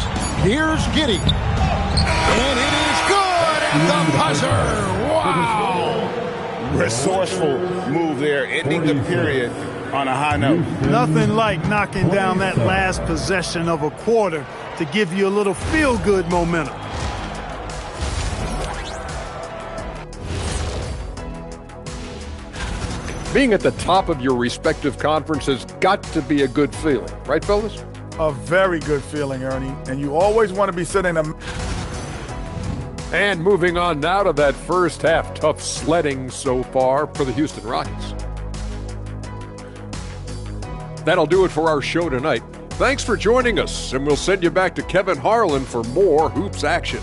K: Here's Giddey. And it is good at the buzzer. Wow.
L: Resourceful move there, ending the period on a high note.
Q: Nothing like knocking down that last possession of a quarter to give you a little feel-good momentum.
H: Being at the top of your respective conference has got to be a good feeling. Right, fellas?
I: A very good feeling, Ernie. And you always want to be sitting a...
H: And moving on now to that first half. Tough sledding so far for the Houston Rockets. That'll do it for our show tonight. Thanks for joining us, and we'll send you back to Kevin Harlan for more hoops action.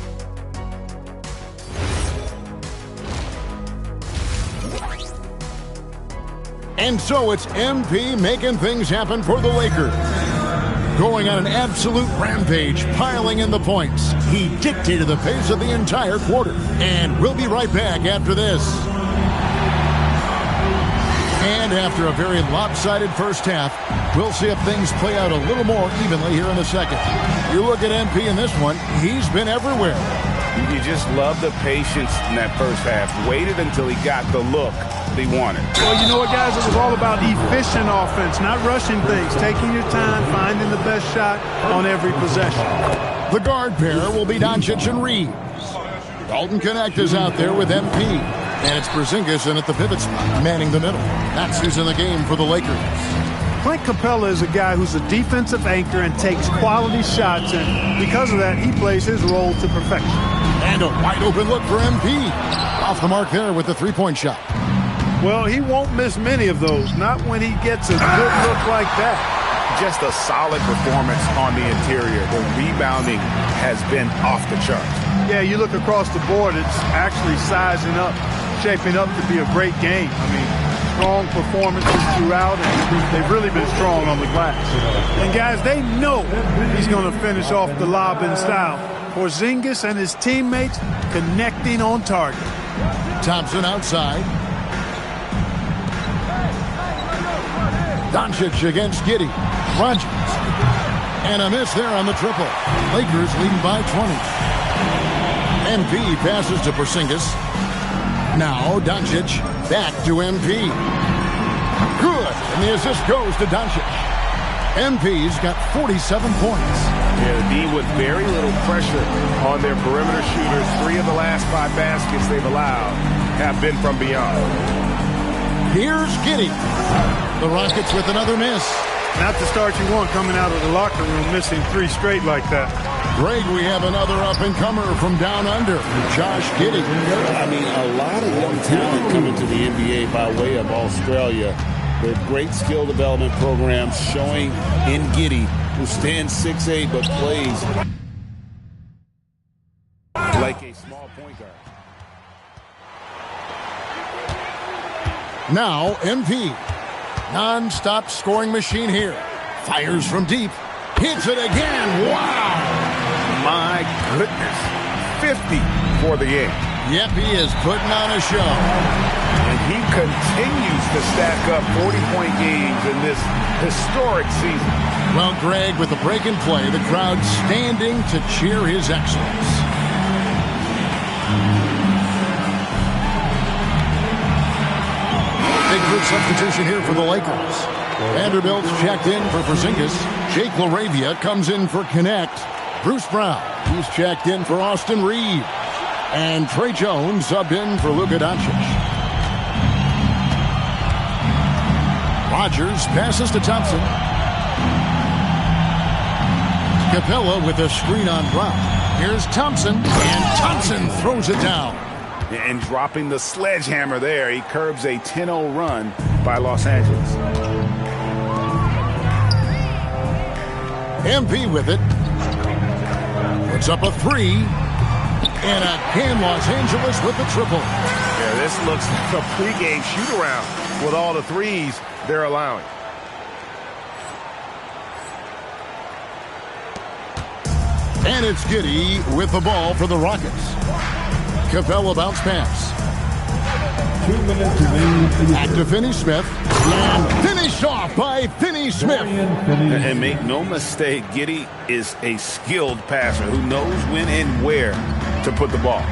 K: And so it's MP making things happen for the Lakers. going on an absolute rampage, piling in the points. He dictated the pace of the entire quarter. And we'll be right back after this. And after a very lopsided first half, we'll see if things play out a little more evenly here in the second. You look at MP in this one, he's been everywhere.
L: You just love the patience in that first half. Waited until he got the look he wanted.
Q: Well, you know what, guys? It was all about efficient offense, not rushing things, taking your time, finding the best shot on every possession.
K: The guard pair will be Doncic and Reeves. Dalton Connect is out there with MP. And it's Porzingis in at the pivot spot, manning the middle. That's who's in the game for the Lakers.
Q: Clint Capella is a guy who's a defensive anchor and takes quality shots, and because of that, he plays his role to perfection.
K: And a wide open look for MP. Off the mark there with the three-point shot.
Q: Well, he won't miss many of those, not when he gets a good look like that.
L: Just a solid performance on the interior. The rebounding has been off the charts.
Q: Yeah, you look across the board, it's actually sizing up, shaping up to be a great game. I mean, strong performances throughout, and they've really been strong on the glass. And guys, they know he's going to finish off the lob in style. Porzingis and his teammates connecting on target.
K: Thompson outside. Doncic against Giddey. Rogers. And a miss there on the triple. Lakers leading by 20. MP passes to Porzingis. Now Doncic back to MP. Good. And the assist goes to Doncic. MP's got 47 points.
L: Yeah, the D with very little pressure on their perimeter shooters. 3 of the last 5 baskets they've allowed have been from beyond.
K: Here's Giddey. The Rockets with another miss.
Q: Not the start you want coming out of the locker room, missing 3 straight like that.
K: Greg, we have another up-and-comer from down under, Josh Giddey.
L: I mean, a lot of young talent coming to the NBA by way of Australia. They have great skill development programs showing in Giddey, who stands 6'8", but plays like a small point guard.
K: Now MP. Non-stop scoring machine here. Fires from deep. Hits it again. Wow.
L: My goodness. 50 for the game.
K: Yep, he is putting on a show.
L: And he continues to stack up 40-point games in this historic season.
K: Well, Greg, with the break in play, the crowd standing to cheer his excellence. Big group substitution here for the Lakers. Vanderbilt's checked in for Porzingis. Jake LaRavia comes in for Connect. Bruce Brown, he's checked in for Austin Reeves. And Trey Jones subbed in for Luka Doncic. Rogers passes to Thompson. Capella with a screen on Brown. Here's Thompson, and Thompson throws it down.
L: And dropping the sledgehammer there, he curbs a 10-0 run by Los Angeles.
K: MP with it. Puts up a 3. And again, Los Angeles with the triple.
L: Yeah, this looks like a pregame shoot-around with all the threes they're allowing.
K: And it's Giddey with the ball for the Rockets. Capella bounce pass.
J: 2 minutes remaining.
K: Back to Finney-Smith. And finished off by Finney-Smith.
L: And make no mistake, Giddey is a skilled passer who knows when and where to put the ball.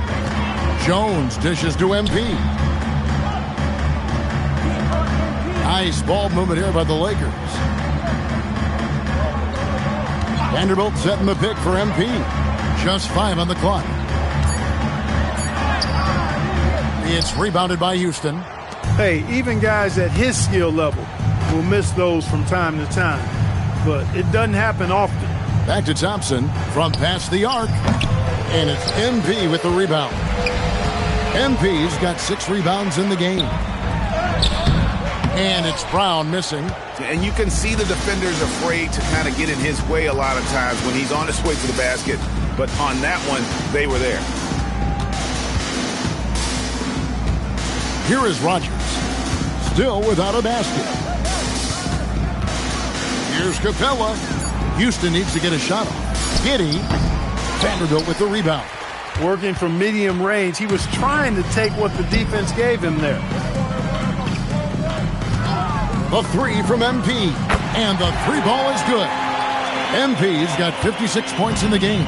K: Jones dishes to MP. Nice ball movement here by the Lakers. Vanderbilt setting the pick for MP. Just 5 on the clock. It's rebounded by Houston.
Q: Hey, even guys at his skill level will miss those from time to time, but it doesn't happen often.
K: Back to Thompson from past the arc, and it's MP with the rebound. MP's got 6 rebounds in the game. And it's Brown missing.
L: And you can see the defenders afraid to kind of get in his way a lot of times when he's on his way to the basket. But on that one, they were there.
K: Here is Rogers, still without a basket. Here's Capella. Houston needs to get a shot off. Giddy. Vanderbilt with the rebound.
Q: Working from medium range. He was trying to take what the defense gave him there.
K: A three from MP. And the three ball is good. MP's got 56 points in the game.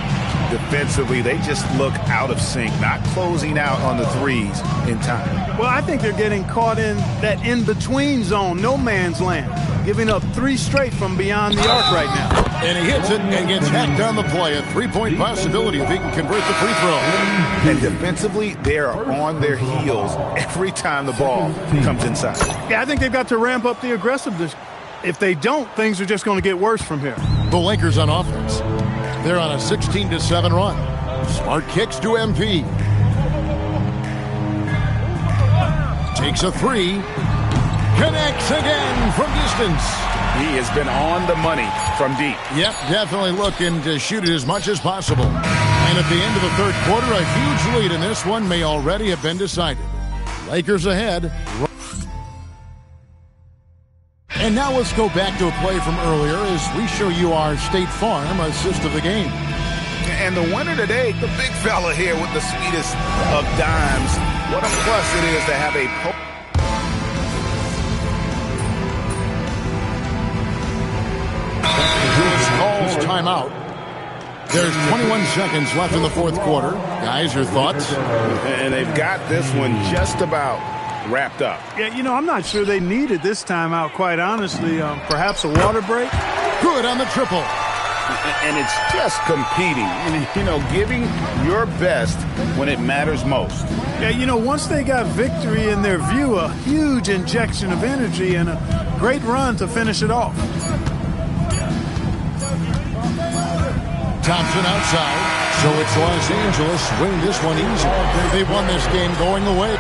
L: Defensively, they just look out of sync, not closing out on the threes in time.
Q: Well, I think they're getting caught in that in-between zone, no man's land, giving up three straight from beyond the arc right now.
K: And he hits it and gets hacked on the play. A three-point possibility if he can convert the free throw.
L: And defensively, they are on their heels every time the ball comes inside.
Q: Yeah, I think they've got to ramp up the aggressiveness. If they don't, things are just going to get worse from here.
K: The Lakers on offense. They're on a 16-7 run. Smart kicks to MP. Takes a three. Connects again from distance.
L: He has been on the money from deep.
K: Yep, definitely looking to shoot it as much as possible. And at the end of the third quarter, a huge lead in this one may already have been decided. Lakers ahead. And now let's go back to a play from earlier as we show you our State Farm assist of the game.
L: And the winner today, the big fella here with the sweetest of dimes. What a plus it is to have a
K: calls timeout. There's 21 seconds left in the fourth quarter. Guys, your thoughts?
L: And they've got this one just about wrapped up.
Q: Yeah, you know, I'm not sure they needed this timeout, quite honestly. Perhaps a water break?
K: Good on the triple.
L: And it's just competing and, you know, giving your best when it matters most.
Q: Yeah, you know, once they got victory in their view, a huge injection of energy and a great run to finish it off.
K: Thompson outside. So it's Los Angeles win this one easy. They won this game going away.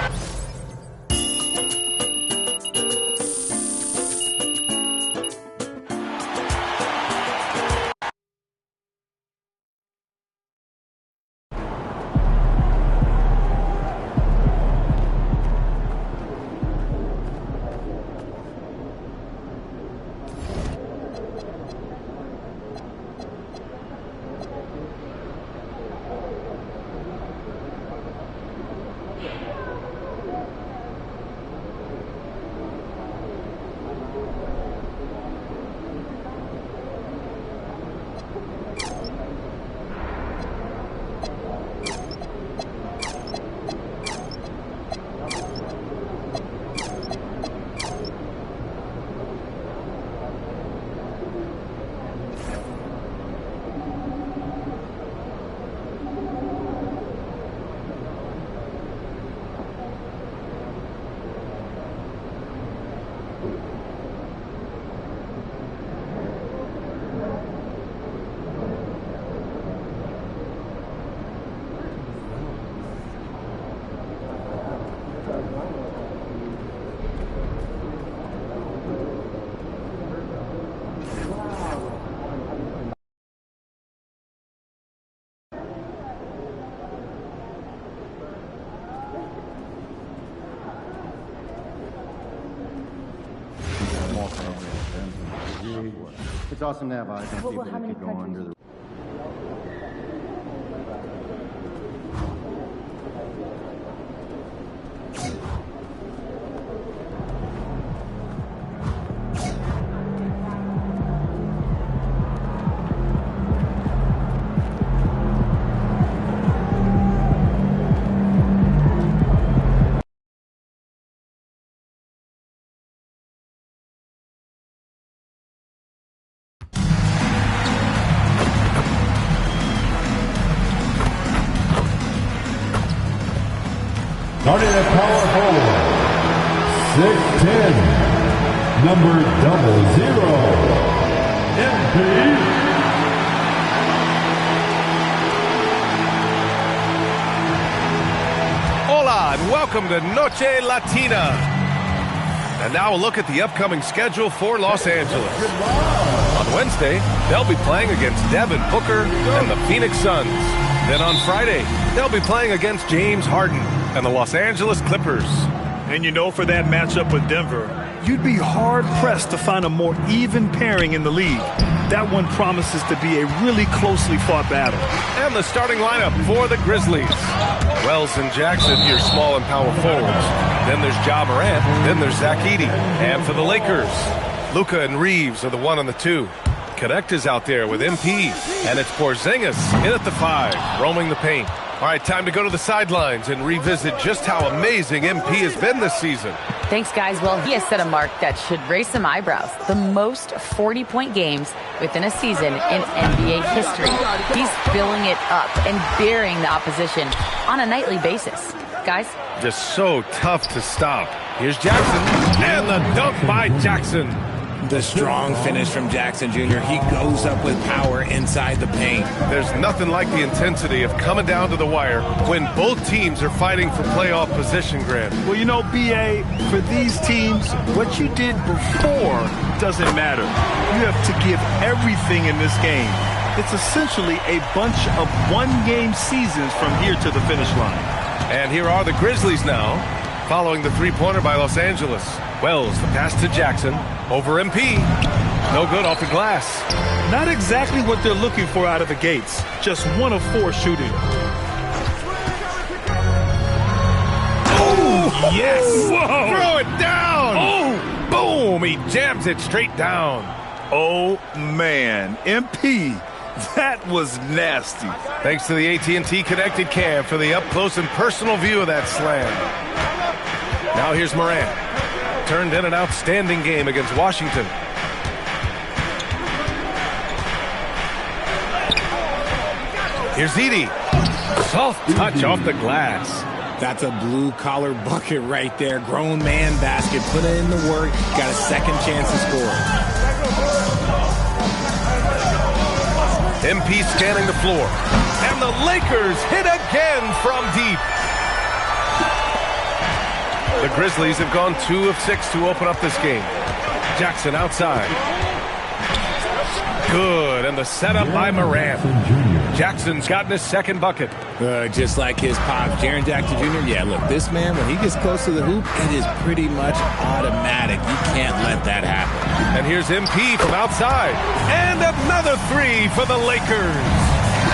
R: It's awesome to have eyes on people that could go under the...
J: Starting at power forward, 6'10", number 00, MP.
C: Hola and welcome to Noche Latina. And now a look at the upcoming schedule for Los Angeles. On Wednesday, they'll be playing against Devin Booker and the Phoenix Suns. Then on Friday, they'll be playing against James Harden and the Los Angeles Clippers.
D: And you know, for that matchup with Denver, you'd be hard-pressed to find a more even pairing in the league. That one promises to be a really closely fought battle.
C: And the starting lineup for the Grizzlies. Wells and Jackson, your small and power forwards. Then there's Ja Morant. Then there's Zach Edey. And for the Lakers, Luka and Reeves are the 1 and the 2. Connect is out there with MP. And it's Porzingis in at the 5, roaming the paint. All right, time to go to the sidelines and revisit just how amazing MP has been this season.
F: Thanks, guys. Well, he has set a mark that should raise some eyebrows. The most 40-point games within a season in NBA history. He's filling it up and burying the opposition on a nightly basis. Guys?
C: Just so tough to stop. Here's Jackson, and the dunk by Jackson.
M: The strong finish from Jackson Jr. He goes up with power inside the paint.
C: There's nothing like the intensity of coming down to the wire when both teams are fighting for playoff position, Grant.
D: Well, you know, B.A., for these teams, what you did before doesn't matter. You have to give everything in this game. It's essentially a bunch of one-game seasons from here to the finish line.
C: And here are the Grizzlies now, following the three-pointer by Los Angeles. Wells, the pass to Jackson, over MP. No good off the glass.
D: Not exactly what they're looking for out of the gates. Just 1 of 4 shooting.
C: Oh, yes!
D: Whoa!
C: Throw it down!
D: Oh!
C: Boom! He jams it straight down.
D: Oh, man. MP, that was nasty.
C: Thanks to the AT&T Connected Cam for the up-close and personal view of that slam. Now here's Morant. Turned in an outstanding game against Washington. Here's Edey. Soft touch off the glass.
M: That's a blue-collar bucket right there. Grown man basket. Put in the work. Got a second chance to score.
C: MP scanning the floor. And the Lakers hit again from deep. The Grizzlies have gone 2 of 6 to open up this game. Jackson outside. Good, and the setup by Morant. Jackson's gotten his second bucket.
M: Just like his pop, Jaren Jackson Jr. Yeah, look, this man, when he gets close to the hoop, it is pretty much automatic. You can't let that happen.
C: And here's MP from outside. And another 3 for the Lakers.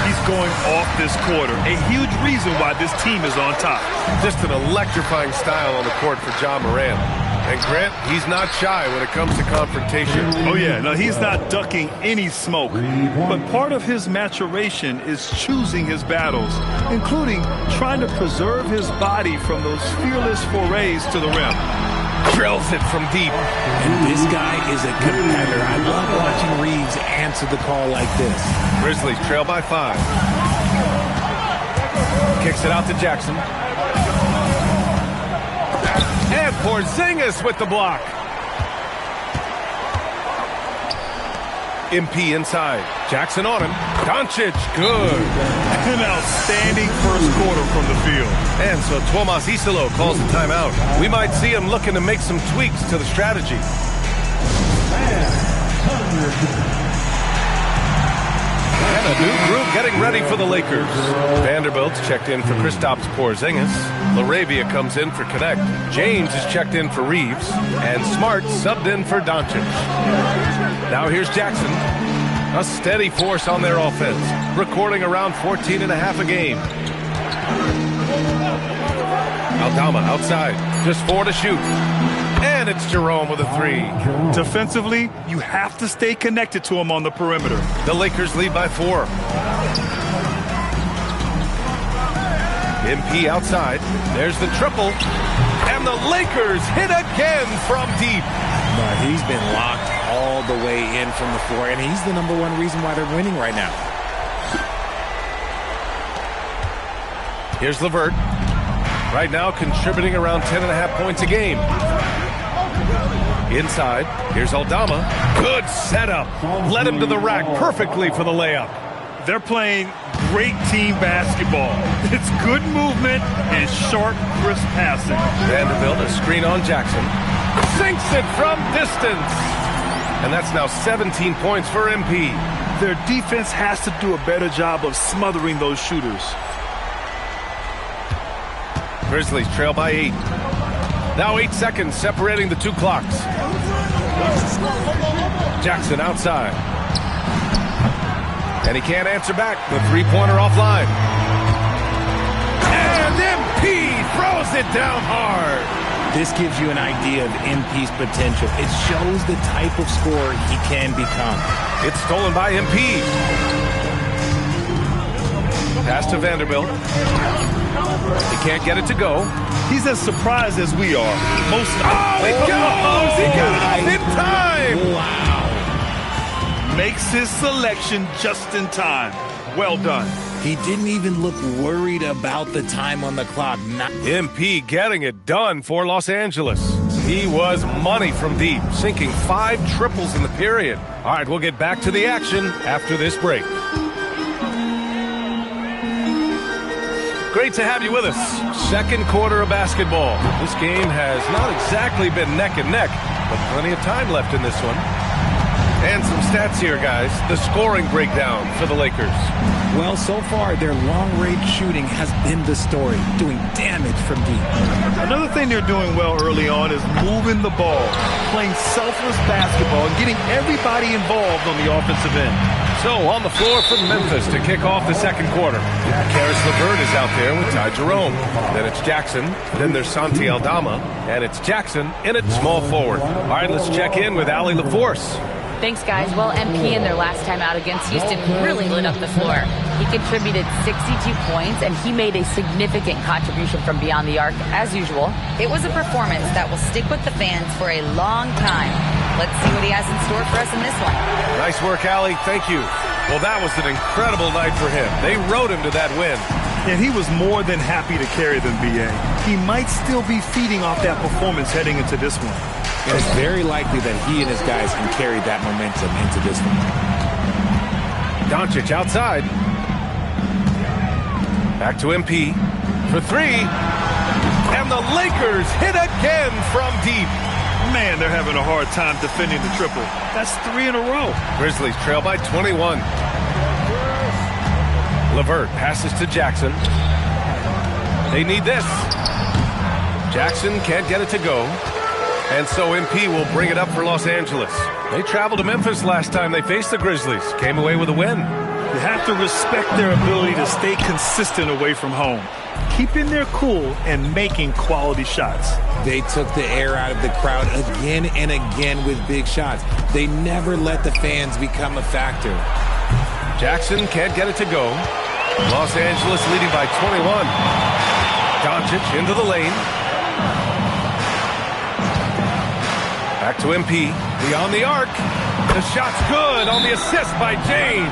D: He's going off this quarter. A huge reason why this team is on top.
C: Just an electrifying style on the court for Ja Morant. And Grant, he's not shy when it comes to confrontation.
D: Oh, yeah. No, he's not ducking any smoke. But part of his maturation is choosing his battles, including trying to preserve his body from those fearless forays to the rim.
C: Drills it from deep.
M: And this guy is a competitor. I love watching Reeves answer the call like this.
C: Grizzlies trail by 5. Kicks it out to Jackson. And Porzingis with the block. MP inside. Jackson on him. Doncic, good.
D: An outstanding first quarter from the field.
C: And so Tomas Isolo calls the timeout. We might see him looking to make some tweaks to the strategy. And a new group getting ready for the Lakers. Vanderbilt's checked in for Kristaps Porzingis. LaRavia comes in for Connect. James is checked in for Reeves. And Smart subbed in for Doncic. Now here's Jackson. A steady force on their offense. Recording around 14.5 a game. Aldama outside. Just 4 to shoot. And it's Jerome with a 3.
D: Defensively, you have to stay connected to him on the perimeter.
C: The Lakers lead by 4. MP outside. There's the triple. And the Lakers hit again from deep.
M: But he's been locked all the way in from the floor, and he's the #1 reason why they're winning right now.
C: Here's LeVert. Right now contributing around 10.5 points a game. Inside, here's Aldama. Good setup. Led him to the rack perfectly for the layup.
D: They're playing great team basketball. It's good movement and sharp, crisp passing.
C: Vanderbilt, a screen on Jackson. Sinks it from distance. And that's now 17 points for MP.
D: Their defense has to do a better job of smothering those shooters.
C: Grizzlies trail by 8. Now 8 seconds separating the two clocks. Jackson outside. And he can't answer back. The three-pointer offline. And MP throws it down hard.
M: This gives you an idea of MP's potential. It shows the type of scorer he can become.
C: It's stolen by MP. Pass to Vanderbilt. He can't get it to go.
D: He's as surprised as we are.
C: Oh, it goes! He got it off in time!
D: Wow. Makes his selection just in time. Well done.
M: He didn't even look worried about the time on the clock.
C: MP getting it done for Los Angeles. He was money from deep, sinking 5 triples in the period. All right, we'll get back to the action after this break. Great to have you with us. Second quarter of basketball. This game has not exactly been neck and neck, but plenty of time left in this one. And some stats here, guys. The scoring breakdown for the Lakers.
M: Well, so far, their long-range shooting has been the story, doing damage from deep.
D: Another thing they're doing well early on is moving the ball, playing selfless basketball, and getting everybody involved on the offensive end.
C: So, on the floor for Memphis to kick off the second quarter. LAKERS is out there with Ty Jerome. Then it's Jackson. Then there's Santi Aldama. And it's Jackson in at small forward. All right, let's check in with Allie LaForce.
F: Thanks, guys. Well, MP in their last time out against Houston really lit up the floor. He contributed 62 points, and he made a significant contribution from beyond the arc, as usual. It was a performance that will stick with the fans for a long time. Let's see what he has in store for us in this one.
C: Nice work, Allie. Thank you. Well, that was an incredible night for him. They rode him to that win.
D: And he was more than happy to carry them, B.A. He might still be feeding off that performance heading into this one.
M: And it's very likely that he and his guys can carry that momentum into this one.
C: Doncic outside. Back to MP for 3. And the Lakers hit again from deep.
D: Man, they're having a hard time defending the triple. That's 3 in a row.
C: Grizzlies trail by 21. LeVert passes to Jackson. They need this. Jackson can't get it to go. And so MP will bring it up for Los Angeles. They traveled to Memphis last time they faced the Grizzlies. Came away with a win.
D: You have to respect their ability to stay consistent away from home. Keeping their cool and making quality shots.
M: They took the air out of the crowd again and again with big shots. They never let the fans become a factor.
C: Jackson can't get it to go. Los Angeles leading by 21. Doncic into the lane. Back to MP, beyond the arc. The shot's good on the assist by James.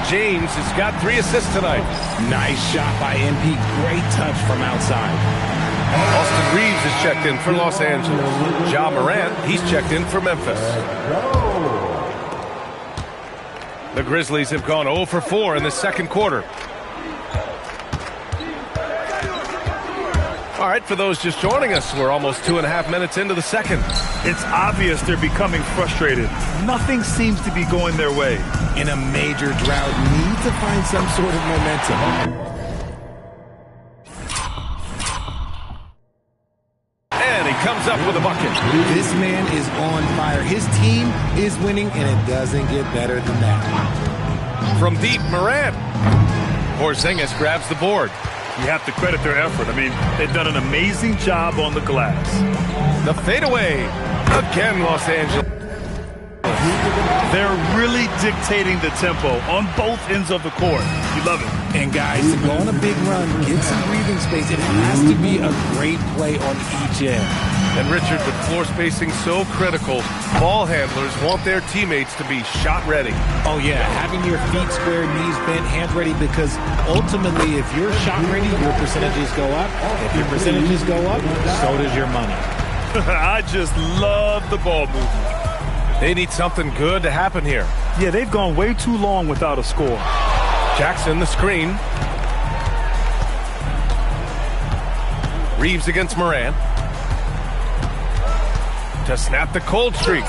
C: James has got 3 assists tonight.
M: Nice shot by MP. Great touch from outside.
C: Austin Reeves is checked in for Los Angeles. Ja Morant, he's checked in for Memphis. The Grizzlies have gone 0 for 4 in the second quarter. All right, for those just joining us, we're almost 2.5 minutes into the second.
D: It's obvious they're becoming frustrated. Nothing seems to be going their way.
M: In a major drought, need to find some sort of momentum.
C: And he comes up with a bucket.
M: This man is on fire. His team is winning, and it doesn't get better than that.
C: From deep, Morant. Porzingis grabs the board.
D: You have to credit their effort. I mean, they've done an amazing job on the glass.
C: The fadeaway. Again, Los Angeles.
D: They're really dictating the tempo on both ends of the court. You love it.
M: And guys, to go on a big run, get some breathing space. It has to be a great play on each end.
C: And Richard, with floor spacing so critical, ball handlers want their teammates to be shot ready.
M: Oh yeah, having your feet square, knees bent, hands ready, because ultimately if you're shot ready, your percentages go up. If your percentages go up, so does your money.
D: I just love the ball movement.
C: They need something good to happen here.
D: Yeah, they've gone way too long without a score.
C: Jackson, the screen. Reeves against Morant. To snap the cold streak.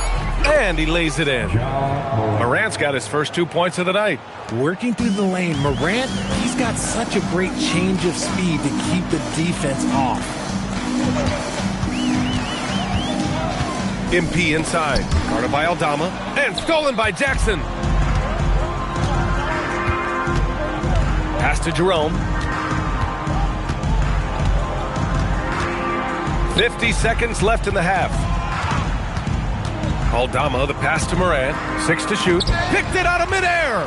C: And he lays it in. Morant's got his first 2 points of the night.
M: Working through the lane, Morant, he's got such a great change of speed to keep the defense off.
C: MP inside. Guarded by Aldama. And stolen by Jackson. Pass to Jerome. 50 seconds left in the half. Aldama, the pass to Morant. 6 to shoot. Picked it out of midair.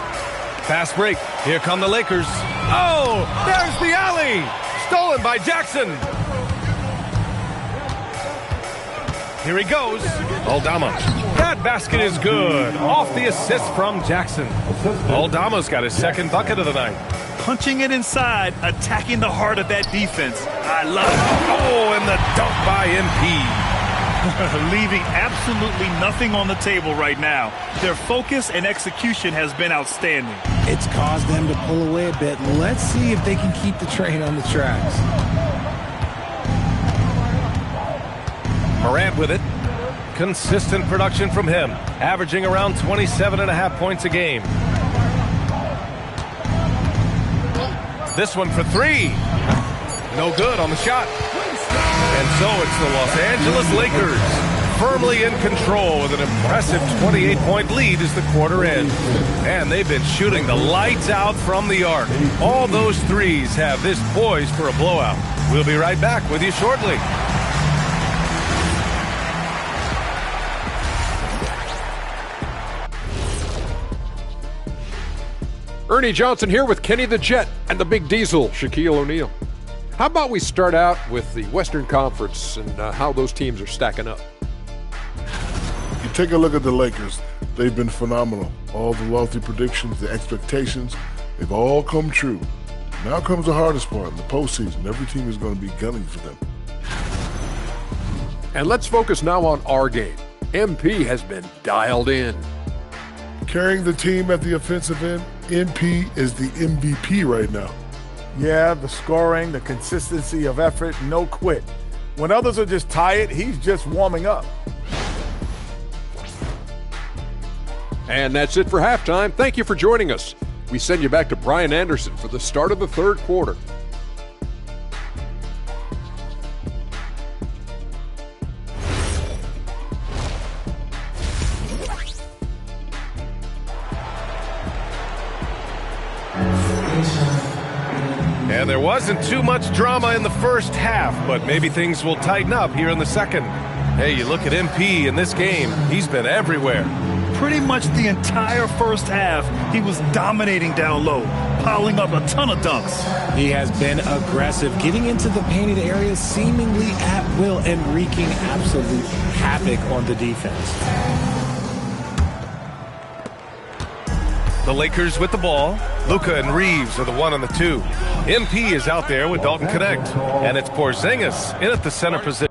C: Fast break. Here come the Lakers. Oh, there's the alley. Stolen by Jackson. Here he goes. Aldama. That basket is good. Off the assist from Jackson. Aldama's got his second bucket of the night.
D: Punching it inside, attacking the heart of that defense. I love it.
C: Oh, and the dunk by MP.
D: Leaving absolutely nothing on the table right now. Their focus and execution has been outstanding.
M: It's caused them to pull away a bit. Let's see if they can keep the train on the tracks.
C: Morant with it. Consistent production from him, averaging around 27.5 points a game. This one for 3. No good on the shot. And so it's the Los Angeles Lakers firmly in control with an impressive 28-point lead as the quarter ends. And they've been shooting the lights out from the arc. All those threes have this poised for a blowout. We'll be right back with you shortly.
H: Ernie Johnson here with Kenny the Jet and the Big Diesel, Shaquille O'Neal. How about we start out with the Western Conference and how those teams are stacking up?
P: You take a look at the Lakers. They've been phenomenal. All the lofty predictions, the expectations, they've all come true. Now comes the hardest part, in the postseason. Every team is going to be gunning for them.
H: And let's focus now on our game. MP has been dialed in.
P: Carrying the team at the offensive end, MP is the MVP right now.
I: Yeah, the scoring, the consistency of effort, no quit. When others are just tired, he's just warming up.
H: And that's it for halftime. Thank you for joining us. We send you back to Brian Anderson for the start of the third quarter.
C: And there wasn't too much drama in the first half, but maybe things will tighten up here in the second. Hey, you look at MP in this game, he's been everywhere.
D: Pretty much the entire first half, he was dominating down low, piling up a ton of dunks.
M: He has been aggressive, getting into the painted areas seemingly at will and wreaking absolute havoc on the defense.
C: The Lakers with the ball. Luka and Reeves are the 1 and the 2. MP is out there with Dalton Connect. And it's Porzingis in at the center position.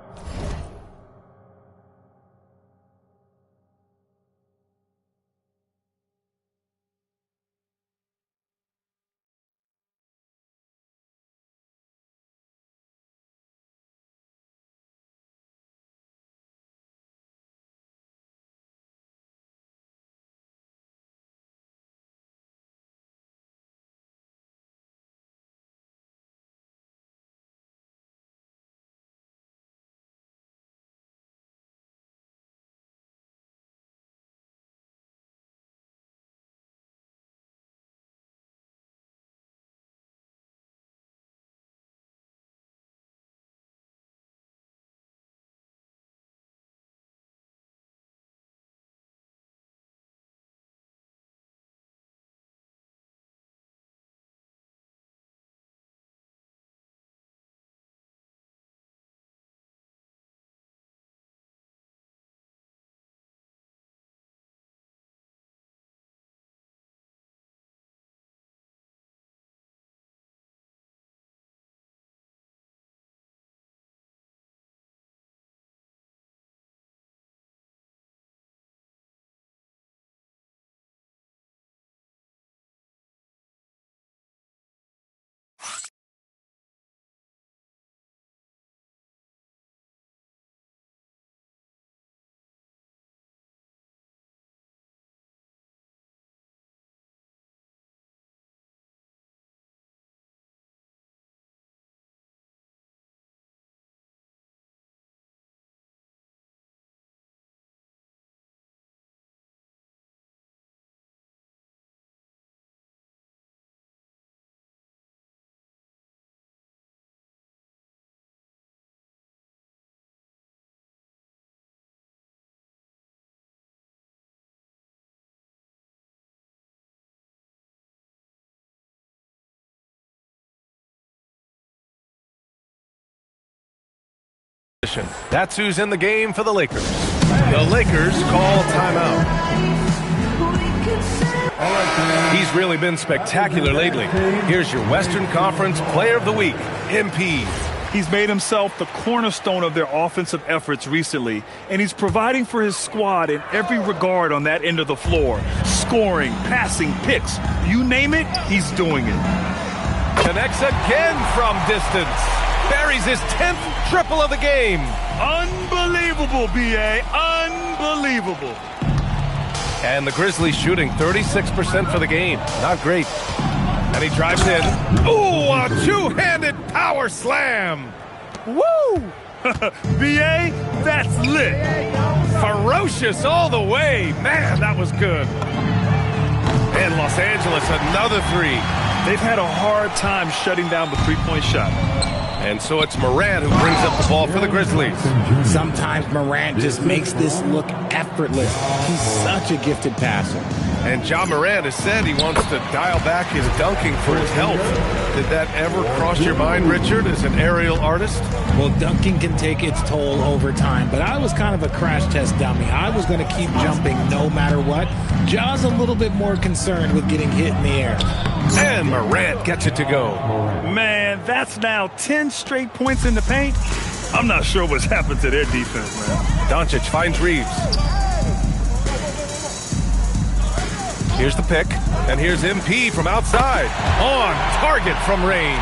C: That's who's in the game for the Lakers. The Lakers call timeout. He's really been spectacular lately. Here's your Western Conference Player of the Week, MP.
D: He's made himself the cornerstone of their offensive efforts recently, and he's providing for his squad in every regard on that end of the floor. Scoring, passing, picks, you name it, he's doing it.
C: Connects again from distance. Buries his 10th triple of the game.
D: Unbelievable, B.A. Unbelievable.
C: And the Grizzlies shooting 36% for the game. Not great. And he drives in. Ooh, a two-handed power slam.
D: Woo! B.A., that's lit.
C: Ferocious all the way. Man, that was good. And Los Angeles, another three.
D: They've had a hard time shutting down the three-point shot.
C: And so it's Morant who brings up the ball for the Grizzlies.
M: Sometimes Morant just makes this look effortless. He's such a gifted passer.
C: And Ja Morant has said he wants to dial back his dunking for his health. Did that ever cross your mind, Richard, as an aerial artist?
M: Well, dunking can take its toll over time, but I was kind of a crash test dummy. I was going to keep jumping no matter what. Ja's a little bit more concerned with getting hit in the air.
C: And Morant gets it to go.
D: Man, that's now 10 straight points in the paint. I'm not sure what's happened to their defense, man.
C: Doncic finds Reeves. Here's the pick, and here's MP from outside. On target from range.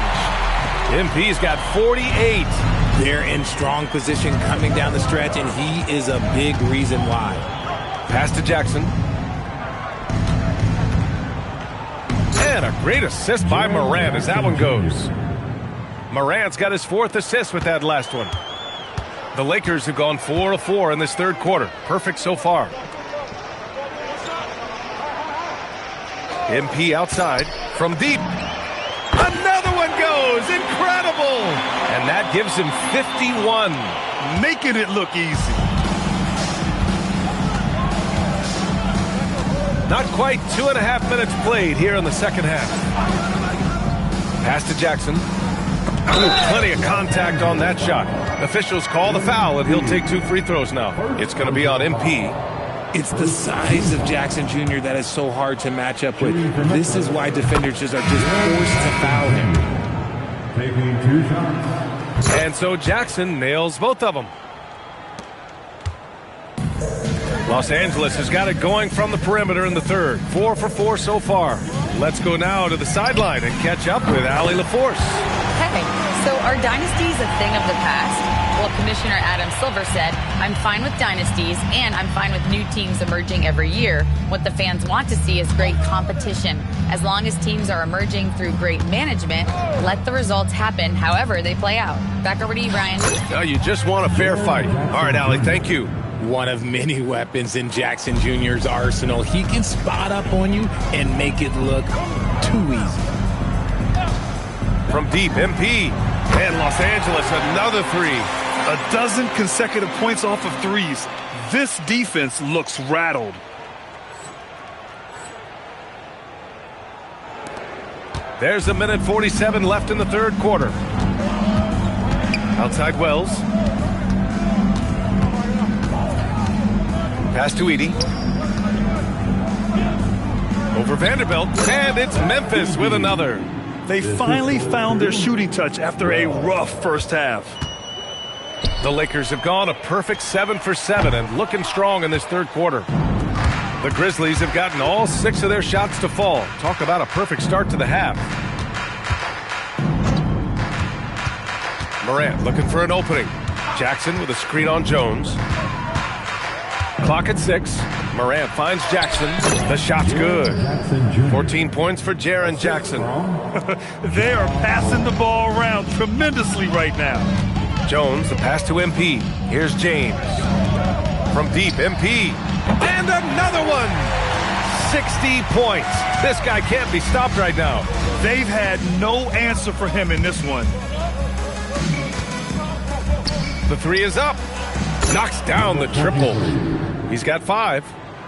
C: MP's got 48.
M: They're in strong position coming down the stretch, and he is a big reason why.
C: Pass to Jackson. And a great assist by Morant as that one goes. Morant's got his 4th assist with that last one. The Lakers have gone 4 of 4 in this third quarter. Perfect so far. MP outside from deep. Another one goes. Incredible. And that gives him 51.
D: Making it look easy.
C: Not quite 2.5 minutes played here in the second half. Pass to Jackson. Ooh, plenty of contact on that shot. Officials call the foul, and he'll take 2 free throws now. It's going to be on MP.
M: It's the size of Jackson Jr. that is so hard to match up with. This is why defenders are just forced to foul him.
C: And so Jackson nails both of them. Los Angeles has got it going from the perimeter in the third. 4 for 4 so far. Let's go now to the sideline and catch up with Allie LaForce.
F: Hey, so are dynasties a thing of the past? Well, Commissioner Adam Silver said, I'm fine with dynasties and I'm fine with new teams emerging every year. What the fans want to see is great competition. As long as teams are emerging through great management, let the results happen however they play out. Back over to you, Brian.
C: No, you just want a fair fight. All right, Allie, thank you.
M: One of many weapons in Jackson Jr.'s arsenal. He can spot up on you and make it look too easy.
C: From deep, MP. And Los Angeles, another three.
D: 12 consecutive points off of threes. This defense looks rattled.
C: There's 1:47 left in the third quarter. Outside Wells. Pass to Edey. Over Vanderbilt. And it's Memphis with another.
D: They finally found their shooting touch after a rough first half.
C: The Lakers have gone a perfect 7 for 7 and looking strong in this third quarter. The Grizzlies have gotten all 6 of their shots to fall. Talk about a perfect start to the half. Morant looking for an opening. Jackson with a screen on Jones. Clock at 6. Morant finds Jackson. The shot's good. 14 points for Jaren Jackson.
D: They are passing the ball around tremendously right now.
C: Jones, the pass to MP. Here's James. From deep, MP. And another one! 60 points. This guy can't be stopped right now.
D: They've had no answer for him in this one.
C: The three is up. Knocks down the triple. He's got 5.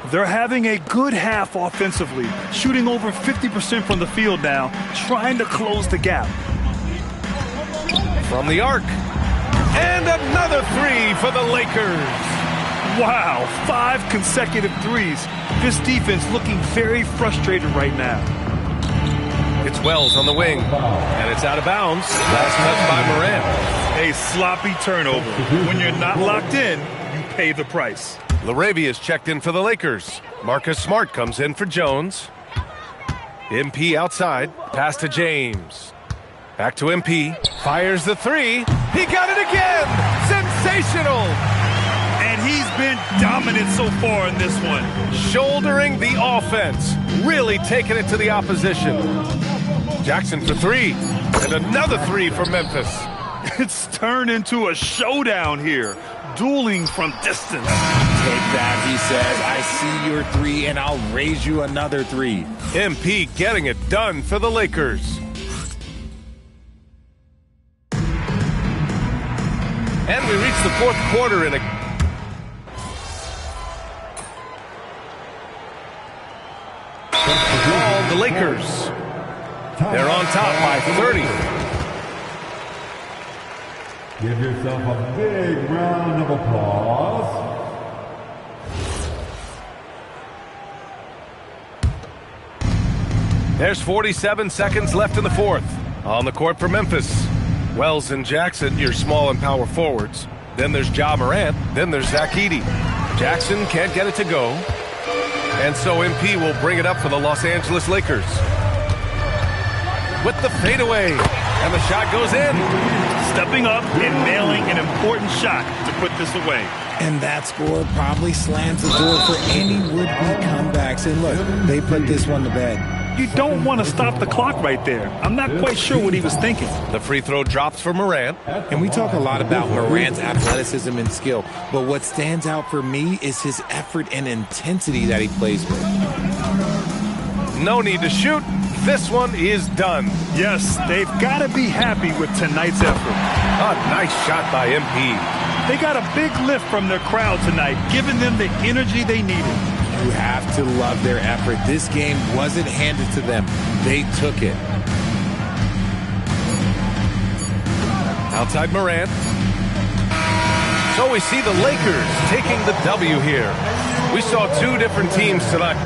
D: They're having a good half offensively, shooting over 50% from the field now, trying to close the gap.
C: From the arc. And another three for the Lakers.
D: Wow, 5 consecutive threes. This defense looking very frustrated right now.
C: It's Wells on the wing, and it's out of bounds. Last touch by Morant.
D: A sloppy turnover. When you're not locked in, you pay the price.
C: Laravia's checked in for the Lakers. Marcus Smart comes in for Jones. MP outside, pass to James. Back to MP, fires the three. He got it again! Sensational!
D: And he's been dominant so far in this one.
C: Shouldering the offense, really taking it to the opposition. Jackson for three, and another three for Memphis.
D: It's turned into a showdown here, dueling from distance.
M: Take that, he says. I see your three, and I'll raise you another three.
C: MP getting it done for the Lakers. And we reach the fourth quarter in a... Ball, the Lakers. They're on top by 30.
J: Give yourself a big round of applause.
C: There's 47 seconds left in the fourth. On the court for Memphis. Wells and Jackson, your small and power forwards. Then there's Ja Morant. Then there's Zach Edey. Jackson can't get it to go. And so MP will bring it up for the Los Angeles Lakers. With the fadeaway. And the shot goes in.
D: Stepping up and nailing an important shot to put this away.
M: And that score probably slams the door for any would-be comebacks. And look, they put this one to bed.
D: You don't want to stop the clock right there. I'm not quite sure what he was thinking.
C: The free throw drops for Morant.
M: And we talk a lot about Morant's athleticism and skill, but what stands out for me is his effort and intensity that he plays with.
C: No need to shoot. This one is done.
D: Yes, they've got to be happy with tonight's effort.
C: A nice shot by MP.
D: They got a big lift from their crowd tonight, giving them the energy they needed.
M: You have to love their effort. This game wasn't handed to them. They took it.
C: Outside Morant. So we see the Lakers taking the W here. We saw two different teams tonight.